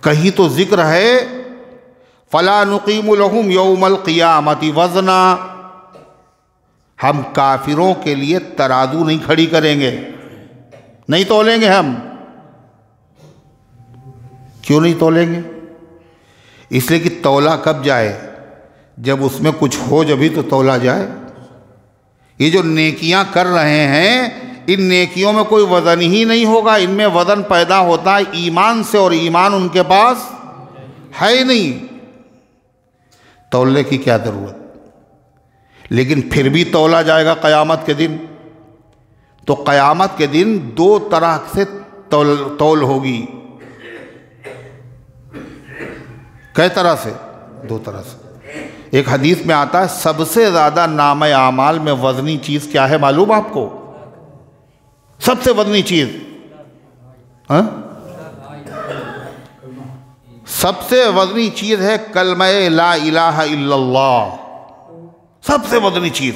کہیں تو ذکر ہے فَلَا نُقِيمُ لَهُمْ يَوْمَ الْقِيَامَةِ وَزْنًا، ہم کافروں کے لیے ترازو نہیں کھڑی کریں گے، نہیں تولیں گے ہم۔ کیوں نہیں تولیں گے؟ اس لیے کہ تولا کب جائے؟ جب اس میں کچھ ہو جبھی تو تولا جائے۔ یہ جو نیکیاں کر رہے ہیں، ان نیکیوں میں کوئی وزن ہی نہیں ہوگا، ان میں وزن پیدا ہوتا ہے ایمان سے، اور ایمان ان کے پاس ہے ہی نہیں، تولنے کی کیا ضرورت؟ لیکن پھر بھی تولا جائے گا قیامت کے دن۔ تو قیامت کے دن دو طرح سے تول ہوگی۔ کئی طرح سے؟ دو طرح سے۔ ایک حدیث میں آتا ہے سب سے زیادہ نام اعمال میں وزنی چیز کیا ہے معلوم آپ کو؟ سب سے وزنی چیز سب سے وزنی چیز ہے کلمہ لا الہ الا اللہ۔ سب سے وزنی چیز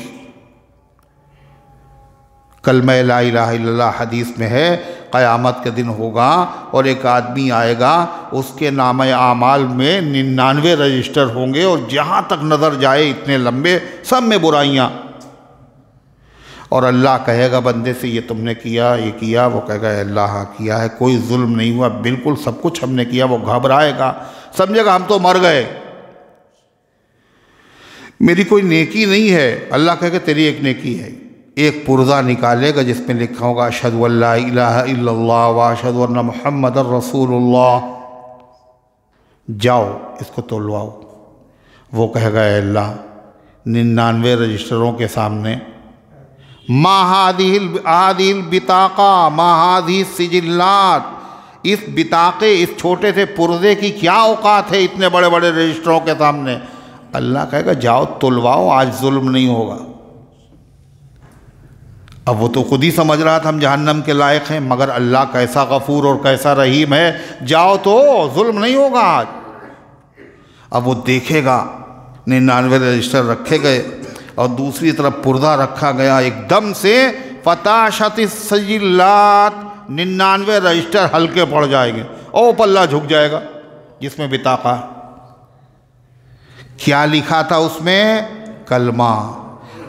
کلمہ لا الہ الا اللہ۔ حدیث میں ہے قیامت کے دن ہوگا اور ایک آدمی آئے گا، اس کے نام اعمال میں 99 رجسٹر ہوں گے، اور جہاں تک نظر جائے اتنے لمبے، سب میں برائیاں۔ اور اللہ کہے گا بندے سے یہ تم نے کیا، یہ کیا؟ وہ کہے گا اے اللہ ہاں کیا ہے، کوئی ظلم نہیں ہوا، بالکل سب کچھ ہم نے کیا۔ وہ گھبرائے گا، سمجھے گا ہم تو مر گئے، میری کوئی نیکی نہیں ہے۔ اللہ کہے گا تیری ایک نیکی ہے۔ ایک پرزہ نکالے گا جس میں لکھا ہوگا اشہد ان لا الہ الا اللہ واشہد ان محمد رسول اللہ، جاؤ اس کو تولواؤ۔ وہ کہے گا اے اللہ 99 رجسٹروں کے سامنے ما هذه البطاقہ ما هذه السجلات، اس بطاقے، اس چھوٹے سے پرزے کی کیا اوقات ہے اتنے بڑے بڑے رجسٹروں کے سامنے؟ اللہ کہے گا جاؤ تلواؤ، آج ظلم نہیں ہوگا۔ اب وہ تو خود ہی سمجھ رہا تھا ہم جہنم کے لائق ہیں، مگر اللہ کیسا غفور اور کیسا رحیم ہے، جاؤ تو ظلم نہیں ہوگا آج۔ اب وہ دیکھے گا 99 رجسٹر رکھے گئے اور دوسری طرف پردہ رکھا گیا، ایک دم سے فتاشت السجلات، 99 رجسٹر ہلکے پڑ جائیں گے، او پلہ جھک جائے گا جس میں بطاقہ۔ کیا لکھا تھا اس میں؟ کلمہ۔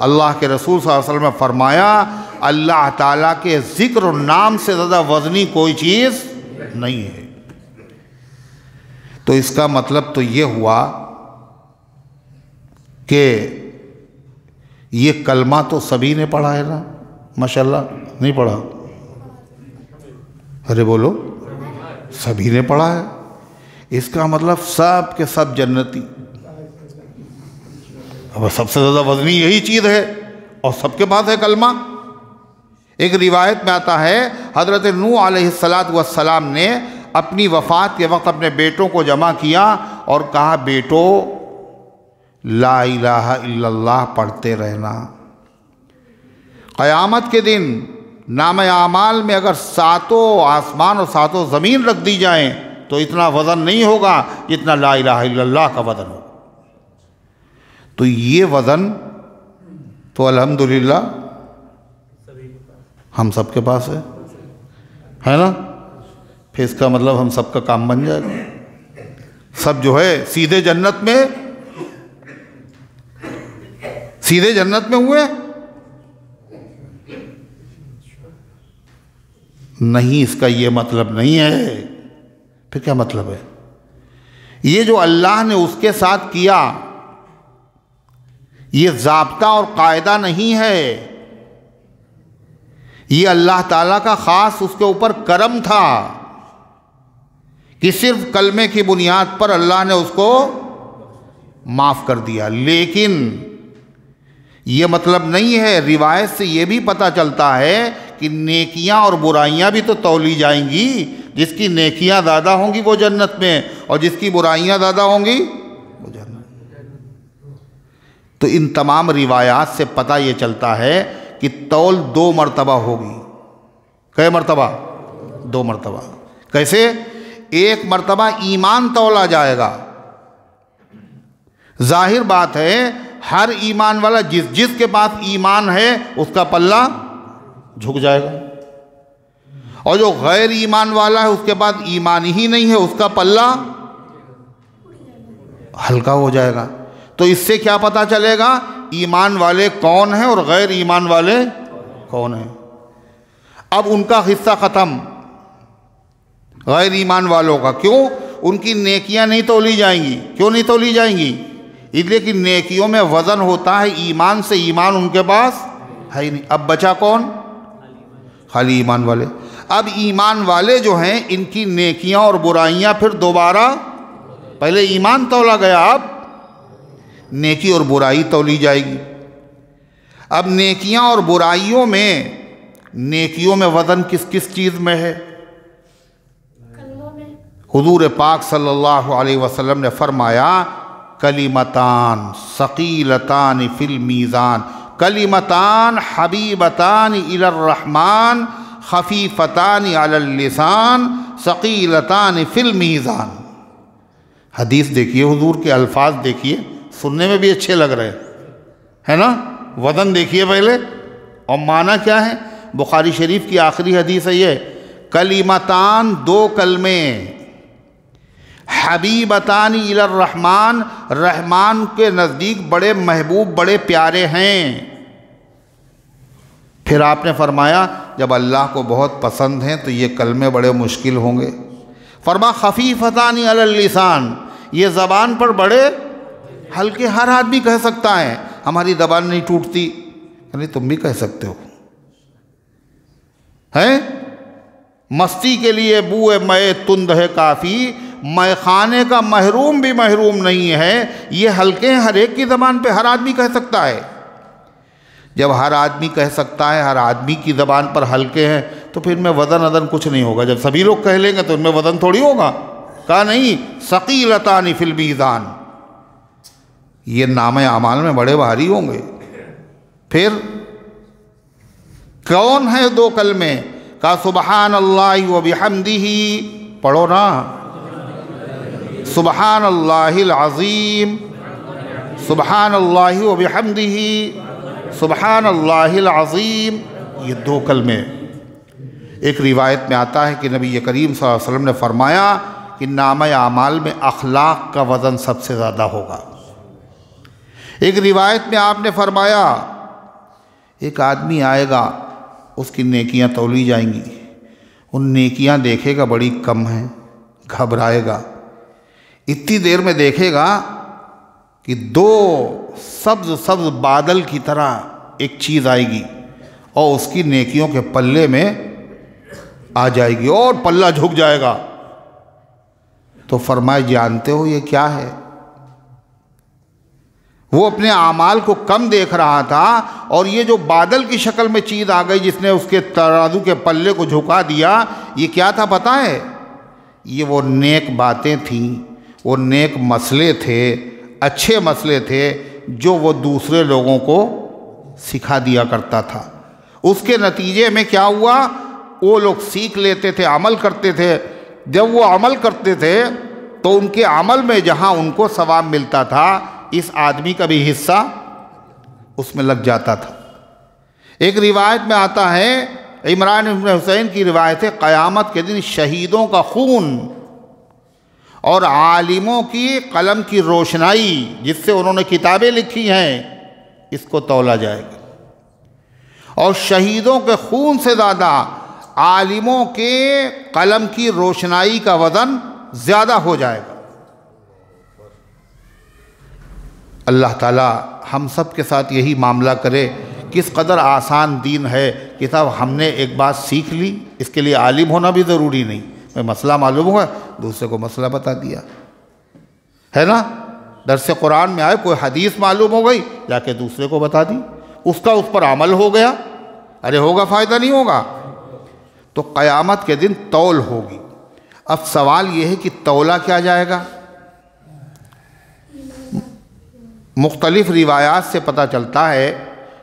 اللہ کے رسول صلی اللہ علیہ وسلم نے فرمایا اللہ تعالیٰ کے ذکر و نام سے زیادہ وزنی کوئی چیز نہیں ہے۔ تو اس کا مطلب تو یہ ہوا کہ یہ کلمہ تو سبھی نے پڑھا ہے نا؟ ماشاءاللہ نہیں پڑھا؟ ارے بولو، سبھی نے پڑھا ہے۔ اس کا مطلب سب کے سب جنتی۔ اب سب سے زیادہ وزنی یہی چیز ہے اور سب کے پاس ہے کلمہ۔ ایک روایت میں آتا ہے حضرت نوح علیہ السلام نے اپنی وفات کے وقت اپنے بیٹوں کو جمع کیا اور کہا بیٹو لا الہ الا اللہ پڑھتے رہنا۔ قیامت کے دن نام اعمال میں اگر 7 آسمان اور 7 زمین رکھ دی جائیں تو اتنا وزن نہیں ہوگا جتنا لا الہ الا اللہ کا وزن ہوگا۔ تو یہ وزن تو الحمدللہ ہم سب کے پاس ہے نا؟ پھر اس کا مطلب ہم سب کا کام بن جائے گا، سب جو ہے سیدھے جنت میں، سیدھے جنت میں ہوئے نہیں۔ اس کا یہ مطلب نہیں ہے۔ پھر کیا مطلب ہے؟ یہ جو اللہ نے اس کے ساتھ کیا یہ ضابطہ اور قاعدہ نہیں ہے، یہ اللہ تعالیٰ کا خاص اس کے اوپر کرم تھا کہ صرف کلمے کی بنیاد پر اللہ نے اس کو معاف کر دیا۔ لیکن یہ مطلب نہیں ہے، روایت سے یہ بھی پتہ چلتا ہے کہ نیکیاں اور برائیاں بھی تو تولی جائیں گی۔ جس کی نیکیاں زیادہ ہوں گی وہ جنت میں، اور جس کی برائیاں زیادہ ہوں گی وہ جنت میں۔ تو ان تمام روایات سے پتہ یہ چلتا ہے کہ تول 2 مرتبہ ہوگی۔ کئے مرتبہ؟ 2 مرتبہ۔ کیسے؟ 1 مرتبہ ایمان تولا جائے گا۔ ظاہر بات ہے ہر ایمان والا جس کے پاس ایمان ہے اس کا پلہ جھک جائے گا، اور جو غیر ایمان والا ہے اس کے پاس ایمان ہی نہیں ہے، اس کا پلہ ہلکا ہو جائے گا۔ تو اس سے کیا پتہ چلے گا ایمان والے کون ہیں اور غیر ایمان والے کون ہیں؟ اب ان کا حصہ ختم، غیر ایمان والوں کا۔ کیوں؟ ان کی نیکیاں نہیں تولی جائیں گی۔ کیوں نہیں تولی جائیں گی؟ اس لیے کہ نیکیوں میں وزن ہوتا ہے ایمان سے، ایمان ان کے پاس ہے ہی نہیں۔ اب بچا کون؟ خالی ایمان والے۔ اب ایمان والے جو ہیں ان کی نیکیاں اور برائیاں پھر دوبارہ، پہلے ایمان تولا گیا، اب نیکی اور برائی تولی جائے گی۔ اب نیکیاں اور برائیوں میں، نیکیوں میں وزن کس کس چیز میں ہے؟ حضور پاک صلی اللہ علیہ وسلم نے فرمایا کلمتان ثقیلتان فی المیزان، کلمتان حبیبتان الی الرحمن خفیفتان علی اللسان ثقیلتان فی المیزان۔ حدیث دیکھیے، حضور کے الفاظ دیکھیے، سننے میں بھی اچھے لگ رہے ہیں نا؟ وزن دیکھیے پہلے، اور معنی کیا ہے؟ بخاری شریف کی آخری حدیث ہے یہ، کلمتان 2 کلمے، حبیبتان الی الرحمن، رحمان کے نزدیک بڑے محبوب، بڑے پیارے ہیں۔ پھر آپ نے فرمایا جب اللہ کو بہت پسند ہیں تو یہ کلمے بڑے مشکل ہوں گے۔ فرمایا خفیفتان علی اللسان، یہ زبان پر بڑے ہلکے، ہر آدمی کہہ سکتا ہے، ہماری زبان نہیں ٹوٹتی، یعنی تم بھی کہہ سکتے ہو، ہیں؟ مستی کے لیے بوئے مے تند ہے کافی، مے خانے کا محروم بھی محروم نہیں ہے، یہ ہلکے ہیں، ہر ایک کی زبان پہ ہر آدمی کہہ سکتا ہے۔ جب ہر آدمی کہہ سکتا ہے، ہر آدمی کی زبان پر ہلکے ہیں، تو پھر ان میں وزن ادن کچھ نہیں ہوگا۔ جب سبھی لوگ کہہ لیں گے تو ان میں وزن تھوڑی ہوگا۔ کہا نہیں، ثقیلتان فی المیزان، یہ نام اعمال میں بڑے بھاری ہوں گے۔ پھر کون ہے 2 کلمے؟ کہا سبحان اللہ و بحمدہ، پڑھو نا، سبحان اللہ العظیم، سبحان اللہ و بحمدہ، سبحان اللہ العظیم، یہ 2 کلمے۔ ایک روایت میں آتا ہے کہ نبی کریم صلی اللہ علیہ وسلم نے فرمایا کہ نامہ اعمال میں اخلاق کا وزن سب سے زیادہ ہوگا۔ ایک روایت میں آپ نے فرمایا ایک آدمی آئے گا، اس کی نیکیاں تولی جائیں گی، ان نیکیاں دیکھے گا بڑی کم ہیں، گھبرائے گا، اتنی دیر میں دیکھے گا کہ 2 سبز سبز بادل کی طرح ایک چیز آئے گی اور اس کی نیکیوں کے پلے میں آ جائے گی اور پلہ جھک جائے گا۔ تو فرمائے جانتے ہو یہ کیا ہے؟ وہ اپنے اعمال کو کم دیکھ رہا تھا، اور یہ جو بادل کی شکل میں چیز آ گئی جس نے اس کے ترازو کے پلے کو جھکا دیا، یہ کیا تھا پتہ ہے؟ یہ وہ نیک باتیں تھیں، وہ نیک مسئلے تھے، اچھے مسئلے تھے جو وہ دوسرے لوگوں کو سکھا دیا کرتا تھا۔ اس کے نتیجے میں کیا ہوا؟ وہ لوگ سیکھ لیتے تھے، عمل کرتے تھے۔ جب وہ عمل کرتے تھے تو ان کے عمل میں جہاں ان کو ثواب ملتا تھا، اس آدمی کا بھی حصہ اس میں لگ جاتا تھا۔ ایک روایت میں آتا ہے، عمران بن حسین کی روایت ہے، قیامت کے دن شہیدوں کا خون اور عالموں کی قلم کی روشنائی جس سے انہوں نے کتابیں لکھی ہیں، اس کو تولا جائے گا، اور شہیدوں کے خون سے زیادہ عالموں کے قلم کی روشنائی کا وزن زیادہ ہو جائے گا۔ اللہ تعالی ہم سب کے ساتھ یہی معاملہ کرے۔ کس قدر آسان دین ہے کہ صاحب ہم نے ایک بات سیکھ لی، اس کے لیے عالم ہونا بھی ضروری نہیں، میں مسئلہ معلوم ہوا دوسرے کو مسئلہ بتا دیا، ہے نا؟ درس قرآن میں آئے، کوئی حدیث معلوم ہو گئی، جا کے دوسرے کو بتا دی، اس کا اس پر عمل ہو گیا، ارے ہوگا فائدہ نہیں ہوگا؟ تو قیامت کے دن تول ہوگی۔ اب سوال یہ ہے کہ تولا کیا جائے گا؟ مختلف روایات سے پتہ چلتا ہے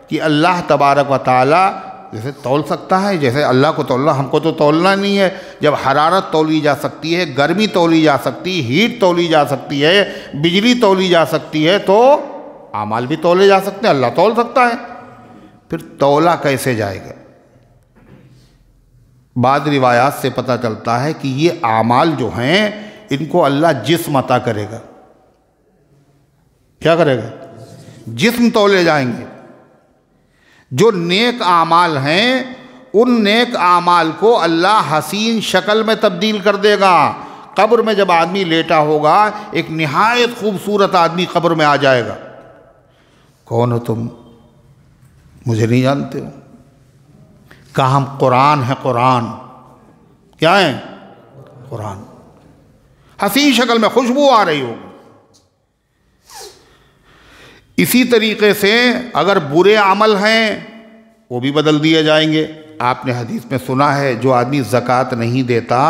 کہ اللہ تبارک و تعالی جیسے تول سکتا ہے، جیسے اللہ کو تولنا، ہم کو تو تولنا نہیں ہے۔ جب حرارت تولی جا سکتی ہے، گرمی تولی جا سکتی ہے، ہیٹ تولی جا سکتی ہے، بجلی تولی جا سکتی ہے، تو اعمال بھی تولے جا سکتے ہیں، اللہ تول سکتا ہے۔ پھر تولا کیسے جائے گا؟ بعض روایات سے پتہ چلتا ہے کہ یہ اعمال جو ہیں ان کو اللہ جسم عطا کرے گا۔ کیا کرے گا؟ جسم تولے جائیں گے۔ جو نیک اعمال ہیں ان نیک اعمال کو اللہ حسین شکل میں تبدیل کر دے گا۔ قبر میں جب آدمی لیٹا ہوگا، ایک نہایت خوبصورت آدمی قبر میں آ جائے گا۔ کون ہو تم؟ مجھے نہیں جانتے ہو؟ کہا ہم قرآن ہے۔ قرآن کیا ہے؟ قرآن۔ حسین شکل میں خوشبو آ رہی ہوگی۔ اسی طریقے سے اگر برے عمل ہیں وہ بھی بدل دیے جائیں گے۔ آپ نے حدیث میں سنا ہے جو آدمی زکوٰۃ نہیں دیتا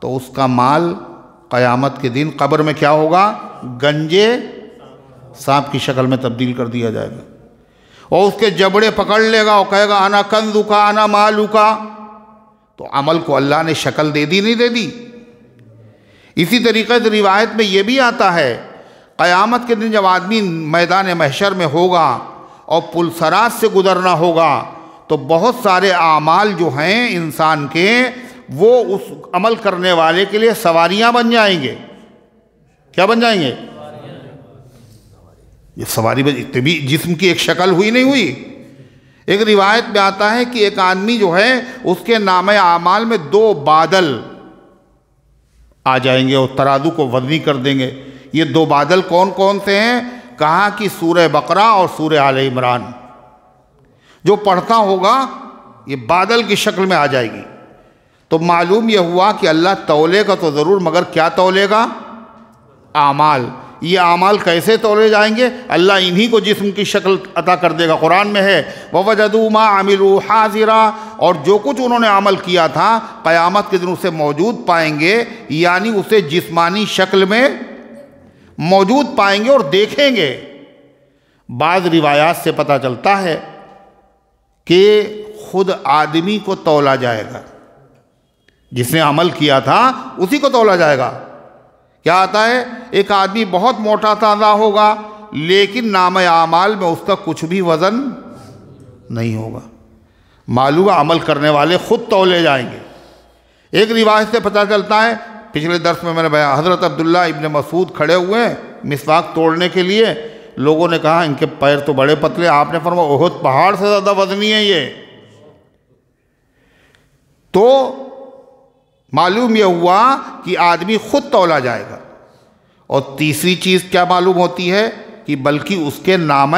تو اس کا مال قیامت کے دن قبر میں کیا ہوگا؟ گنجے سانپ کی شکل میں تبدیل کر دیا جائے گا، اور اس کے جبڑے پکڑ لے گا اور کہے گا انا کنزکا انا مالکا۔ تو عمل کو اللہ نے شکل دے دی نہیں دے دی؟ اسی طریقے سے روایت میں یہ بھی آتا ہے قیامت کے دن جب آدمی میدان محشر میں ہوگا اور پلسرات سے گزرنا ہوگا تو بہت سارے اعمال جو ہیں انسان کے وہ اس عمل کرنے والے کے لیے سواریاں بن جائیں گے۔ کیا بن جائیں گے؟ یہ سواری بھی جسم کی ایک شکل ہوئی نہیں ہوئی۔ ایک روایت میں آتا ہے کہ ایک آدمی جو ہے اس کے نامہ اعمال میں 2 بادل آ جائیں گے اور ترازو کو وزنی کر دیں گے۔ یہ 2 بادل کون کون سے ہیں؟ کہا کہ سورہ بقرہ اور سورہ آل عمران۔ جو پڑھتا ہوگا یہ بادل کی شکل میں آ جائے گی۔ تو معلوم یہ ہوا کہ اللہ تولے گا تو ضرور، مگر کیا تولے گا؟ اعمال۔ یہ اعمال کیسے تولے جائیں گے؟ اللہ انہی کو جسم کی شکل عطا کر دے گا۔ قرآن میں ہے وَوَجَدُوا مَا عَمِلُوا حَاضِرًا، اور جو کچھ انہوں نے عمل کیا تھا قیامت کے دن اسے موجود پائیں گے، یعنی اسے جسمانی شکل میں موجود پائیں گے اور دیکھیں گے۔ بعض روایات سے پتہ چلتا ہے کہ خود آدمی کو تولا جائے گا، جس نے عمل کیا تھا اسی کو تولا جائے گا۔ کیا آتا ہے؟ ایک آدمی بہت موٹا تازہ ہوگا لیکن نامہ اعمال میں اس کا کچھ بھی وزن نہیں ہوگا۔ معلوم عمل کرنے والے خود تولے جائیں گے۔ ایک روایت سے پتہ چلتا ہے، پچھلے درس میں نے بیان، حضرت عبداللہ ابن مسعود کھڑے ہوئے ہیں مسواک توڑنے کے لیے۔ لوگوں نے کہا ان کے پیر تو بڑے پتلے، آپ نے فرمایا احد پہاڑ سے زیادہ وزنی ہے یہ۔ تو معلوم یہ ہوا کہ آدمی خود تولا جائے گا۔ اور تیسری چیز کیا معلوم ہوتی ہے کہ بلکہ اس کے نامہ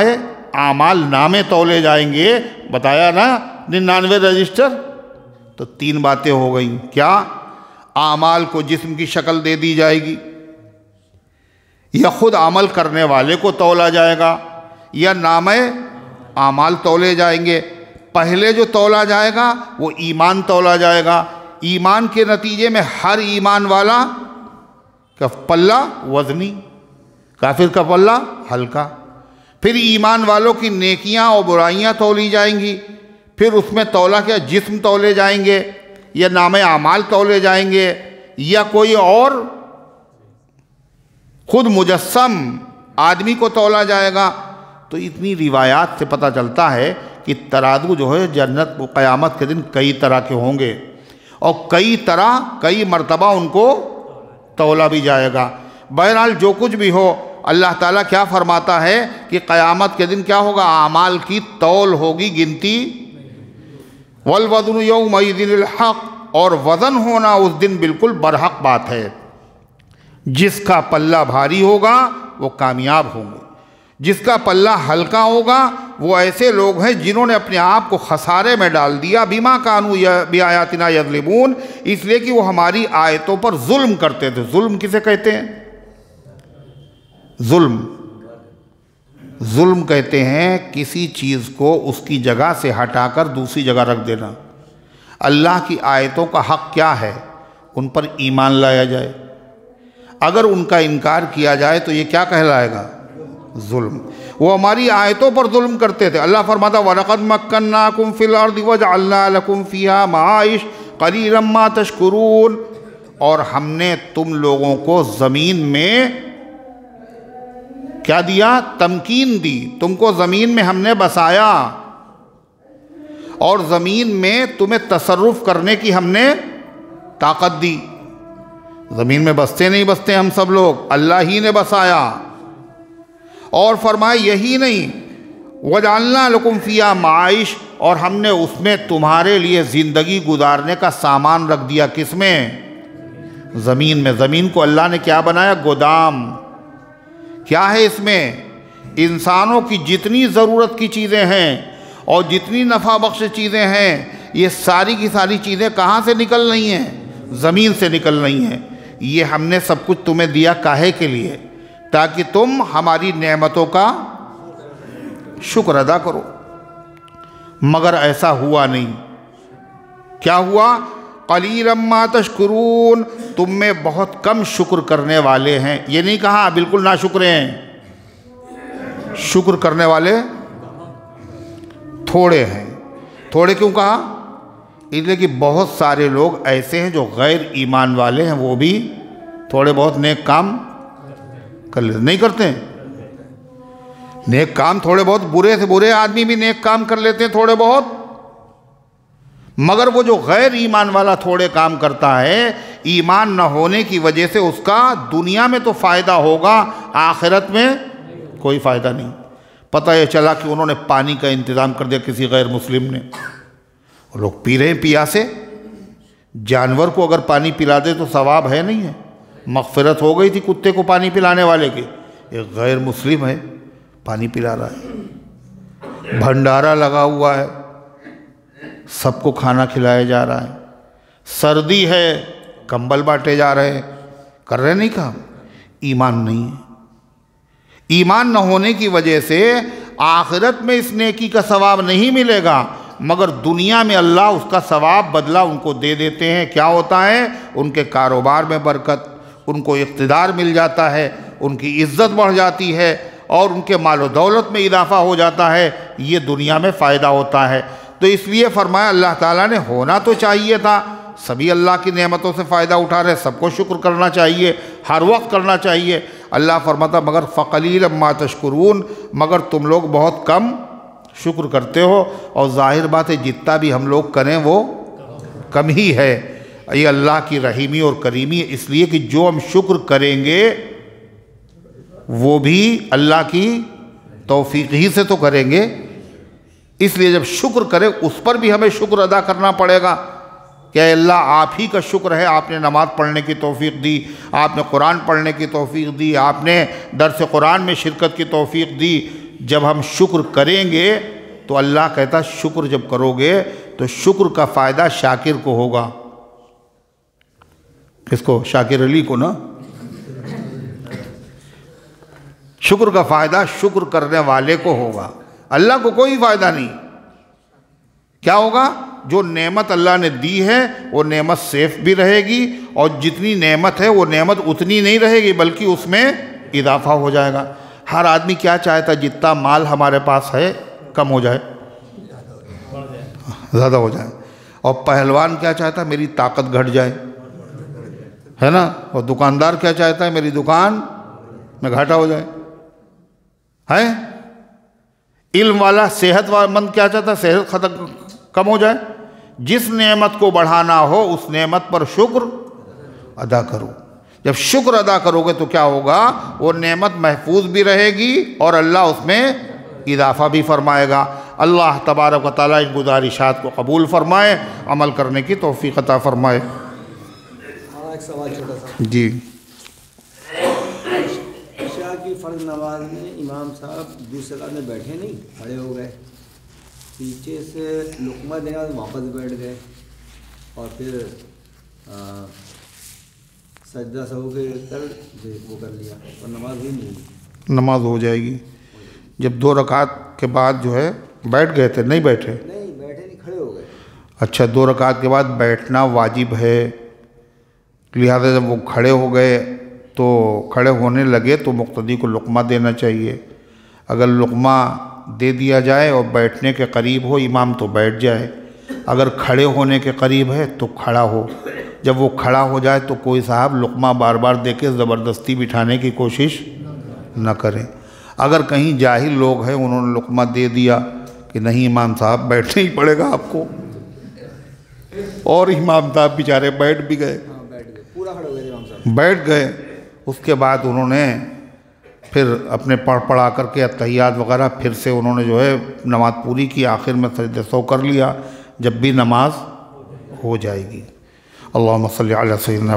اعمال نامے تولے جائیں گے۔ بتایا نا 99 رجسٹر۔ تو 3 باتیں ہو گئیں۔ کیا؟ اعمال کو جسم کی شکل دے دی جائے گی، یا خود عمل کرنے والے کو تولا جائے گا، یا نامہ اعمال تولے جائیں گے۔ پہلے جو تولا جائے گا وہ ایمان تولا جائے گا۔ ایمان کے نتیجے میں ہر ایمان والا کا پلہ وزنی، کافر کا پلہ ہلکا۔ پھر ایمان والوں کی نیکیاں اور برائیاں تولی جائیں گی۔ پھر اس میں تولا کیا؟ جسم تولے جائیں گے، یا نامہ اعمال تولے جائیں گے، یا کوئی اور خود مجسم آدمی کو تولا جائے گا۔ تو اتنی روایات سے پتہ چلتا ہے کہ ترازو جو ہے جنت قیامت کے دن کئی طرح کے ہوں گے، اور کئی مرتبہ ان کو تولا بھی جائے گا۔ بہرحال جو کچھ بھی ہو، اللہ تعالیٰ کیا فرماتا ہے کہ قیامت کے دن کیا ہوگا؟ اعمال کی تول ہوگی، گنتی۔ وَالْوَزْنُ يَوْمَئِذٍ الْحَقُّ، اور وزن ہونا اس دن بالکل برحق بات ہے۔ جس کا پلہ بھاری ہوگا وہ کامیاب ہوں گے، جس کا پلہ ہلکا ہوگا وہ ایسے لوگ ہیں جنہوں نے اپنے آپ کو خسارے میں ڈال دیا۔ بِمَا كَانُوا بِآيَاتِنَا يَظْلِمُونَ، اس لیے کہ وہ ہماری آیتوں پر ظلم کرتے تھے۔ ظلم کسے کہتے ہیں؟ ظلم کہتے ہیں کسی چیز کو اس کی جگہ سے ہٹا کر دوسری جگہ رکھ دینا۔ اللہ کی آیتوں کا حق کیا ہے؟ ان پر ایمان لایا جائے۔ اگر ان کا انکار کیا جائے تو یہ کیا کہلائے گا؟ ظلم، وہ ہماری آیتوں پر ظلم کرتے تھے۔ اللہ فرماتا وَلَقَدْ مَكَّنَّاكُمْ فِي الْأَرْضِ وَجَعَلْنَا لَكُمْ فِيهَا مَعَائِشَ قَلِيلًا مَا تَشْكُرُونَ، اور ہم نے تم لوگوں کو زمین میں کیا دیا؟ تمکین دی، تم کو زمین میں ہم نے بسایا، اور زمین میں تمہیں تصرف کرنے کی ہم نے طاقت دی۔ زمین میں بستے نہیں بستے ہم سب لوگ، اللہ ہی نے بسایا۔ اور فرمایا یہی نہیں، وَجَعَلْنَا لَكُمْ فِيهَا مَعَائِشَ، اور ہم نے اس میں تمہارے لیے زندگی گزارنے کا سامان رکھ دیا۔ کس میں؟ زمین میں۔ زمین کو اللہ نے کیا بنایا؟ گودام۔ کیا ہے اس میں؟ انسانوں کی جتنی ضرورت کی چیزیں ہیں اور جتنی نفع بخش چیزیں ہیں، یہ ساری کی ساری چیزیں کہاں سے نکل رہی ہیں؟ زمین سے نکل رہی ہیں۔ یہ ہم نے سب کچھ تمہیں دیا کاہے کے لیے؟ تاکہ تم ہماری نعمتوں کا شکر ادا کرو۔ مگر ایسا ہوا نہیں۔ کیا ہوا؟ قلیلا ما تشکرون، تم میں بہت کم شکر کرنے والے ہیں۔ یہ نہیں کہا بالکل ناشکرے ہیں، شکر کرنے والے تھوڑے ہیں۔ تھوڑے کیوں کہا؟ اس لیے کہ بہت سارے لوگ ایسے ہیں جو غیر ایمان والے ہیں، وہ بھی تھوڑے بہت نیک کام کر لیتے، نہیں کرتے ہیں نیک کام تھوڑے بہت، برے سے برے آدمی بھی نیک کام کر لیتے ہیں تھوڑے بہت، مگر وہ جو غیر ایمان والا تھوڑے کام کرتا ہے، ایمان نہ ہونے کی وجہ سے اس کا دنیا میں تو فائدہ ہوگا، آخرت میں کوئی فائدہ نہیں۔ پتہ یہ چلا کہ انہوں نے پانی کا انتظام کر دیا کسی غیر مسلم نے، اور لوگ پی رہے ہیں پیاسے۔ جانور کو اگر پانی پلا دے تو ثواب ہے نہیں ہے؟ مغفرت ہو گئی تھی کتے کو پانی پلانے والے کے، ایک غیر مسلم ہے پانی پلا رہا ہے، بھنڈارا لگا ہوا ہے، سب کو کھانا کھلایا جا رہا ہے، سردی ہے کمبل بانٹے جا رہے ہیں، کر رہے نہیں کام؟ ایمان نہیں ہے۔ ایمان نہ ہونے کی وجہ سے آخرت میں اس نیکی کا ثواب نہیں ملے گا، مگر دنیا میں اللہ اس کا ثواب بدلہ ان کو دے دیتے ہیں۔ کیا ہوتا ہے؟ ان کے کاروبار میں برکت، ان کو اقتدار مل جاتا ہے، ان کی عزت بڑھ جاتی ہے، اور ان کے مال و دولت میں اضافہ ہو جاتا ہے۔ یہ دنیا میں فائدہ ہوتا ہے۔ تو اس لیے فرمایا اللہ تعالیٰ نے ہونا تو چاہیے تھا، سبھی اللہ کی نعمتوں سے فائدہ اٹھا رہے، سب کو شکر کرنا چاہیے، ہر وقت کرنا چاہیے۔ اللہ فرماتا مگر فقلیلا ما تشکرون، مگر تم لوگ بہت کم شکر کرتے ہو، اور ظاہر بات ہے جتنا بھی ہم لوگ کریں وہ کم ہی ہے۔ یہ اللہ کی رحیمی اور کریمی ہے، اس لیے کہ جو ہم شکر کریں گے وہ بھی اللہ کی توفیق ہی سے تو کریں گے، اس لیے جب شکر کرے اس پر بھی ہمیں شکر ادا کرنا پڑے گا کہ اے اللہ آپ ہی کا شکر ہے، آپ نے نماز پڑھنے کی توفیق دی، آپ نے قرآن پڑھنے کی توفیق دی، آپ نے درس قرآن میں شرکت کی توفیق دی۔ جب ہم شکر کریں گے تو اللہ کہتا شکر جب کرو گے تو شکر کا فائدہ شاکر کو ہوگا۔ کس کو؟ شاکر علی کو نا۔ شکر کا فائدہ شکر کرنے والے کو ہوگا، اللہ کو کوئی فائدہ نہیں۔ کیا ہوگا؟ جو نعمت اللہ نے دی ہے وہ نعمت سیف بھی رہے گی، اور جتنی نعمت ہے وہ نعمت اتنی نہیں رہے گی بلکہ اس میں اضافہ ہو جائے گا۔ ہر آدمی کیا چاہتا ہے؟ جتنا مال ہمارے پاس ہے کم ہو جائے، زیادہ ہو جائے، اور پہلوان کیا چاہتا ہے؟ میری طاقت گھٹ جائے، ہے نا؟ اور دکاندار کیا چاہتا ہے؟ میری دکان میں گھاٹا ہو جائے، ہے؟ علم والا، صحت مند کیا چاہتا ہے؟ صحت کم ہو جائے۔ جس نعمت کو بڑھانا ہو اس نعمت پر شکر ادا کرو۔ جب شکر ادا کرو گے تو کیا ہوگا؟ وہ نعمت محفوظ بھی رہے گی اور اللہ اس میں اضافہ بھی فرمائے گا۔ اللہ تبارک و تعالیٰ ان گزارشات کو قبول فرمائے، عمل کرنے کی توفیق عطا فرمائے۔ ایک سوال چھوٹا سا جی، عشاء کی فرض نماز میں امام صاحب دوسرے رکعت میں بیٹھے نہیں، کھڑے ہو گئے، پیچھے سے لقمہ دینے بعد واپس بیٹھ گئے، اور پھر سجدہ سہو کے وہ کر لیا، اور نماز ہوئی نہیں؟ نماز ہو جائے گی۔ جب 2 رکعت کے بعد جو ہے بیٹھ گئے تھے، نہیں بیٹھے؟ نہیں بیٹھے نہیں، کھڑے ہو گئے۔ اچھا، 2 رکعت کے بعد بیٹھنا واجب ہے، لہذا جب وہ کھڑے ہو گئے تو کھڑے ہونے لگے تو مقتدی کو لقمہ دینا چاہیے، اگر لقمہ دے دیا جائے اور بیٹھنے کے قریب ہو امام تو بیٹھ جائے، اگر کھڑے ہونے کے قریب ہے تو کھڑا ہو۔ جب وہ کھڑا ہو جائے تو کوئی صاحب لقمہ بار بار دے کے زبردستی بٹھانے کی کوشش نہ کریں۔ اگر کہیں جاہل لوگ ہیں انہوں نے لقمہ دے دیا کہ نہیں امام صاحب بیٹھنا ہی پڑے گا آپ کو، اور امام صاحب بیچارے بیٹھ بھی گئے، بیٹھ گئے، پورا کھڑے ہو گئے امام صاحب، بیٹھ گئے، اس کے بعد انہوں نے پھر اپنے پڑھا کر کے اتحیات وغیرہ پھر سے انہوں نے جو ہے نماز پوری کی، آخر میں سجدہ سہو کر لیا جب بھی نماز ہو جائے گی۔ اللہم صلی علی سیدنا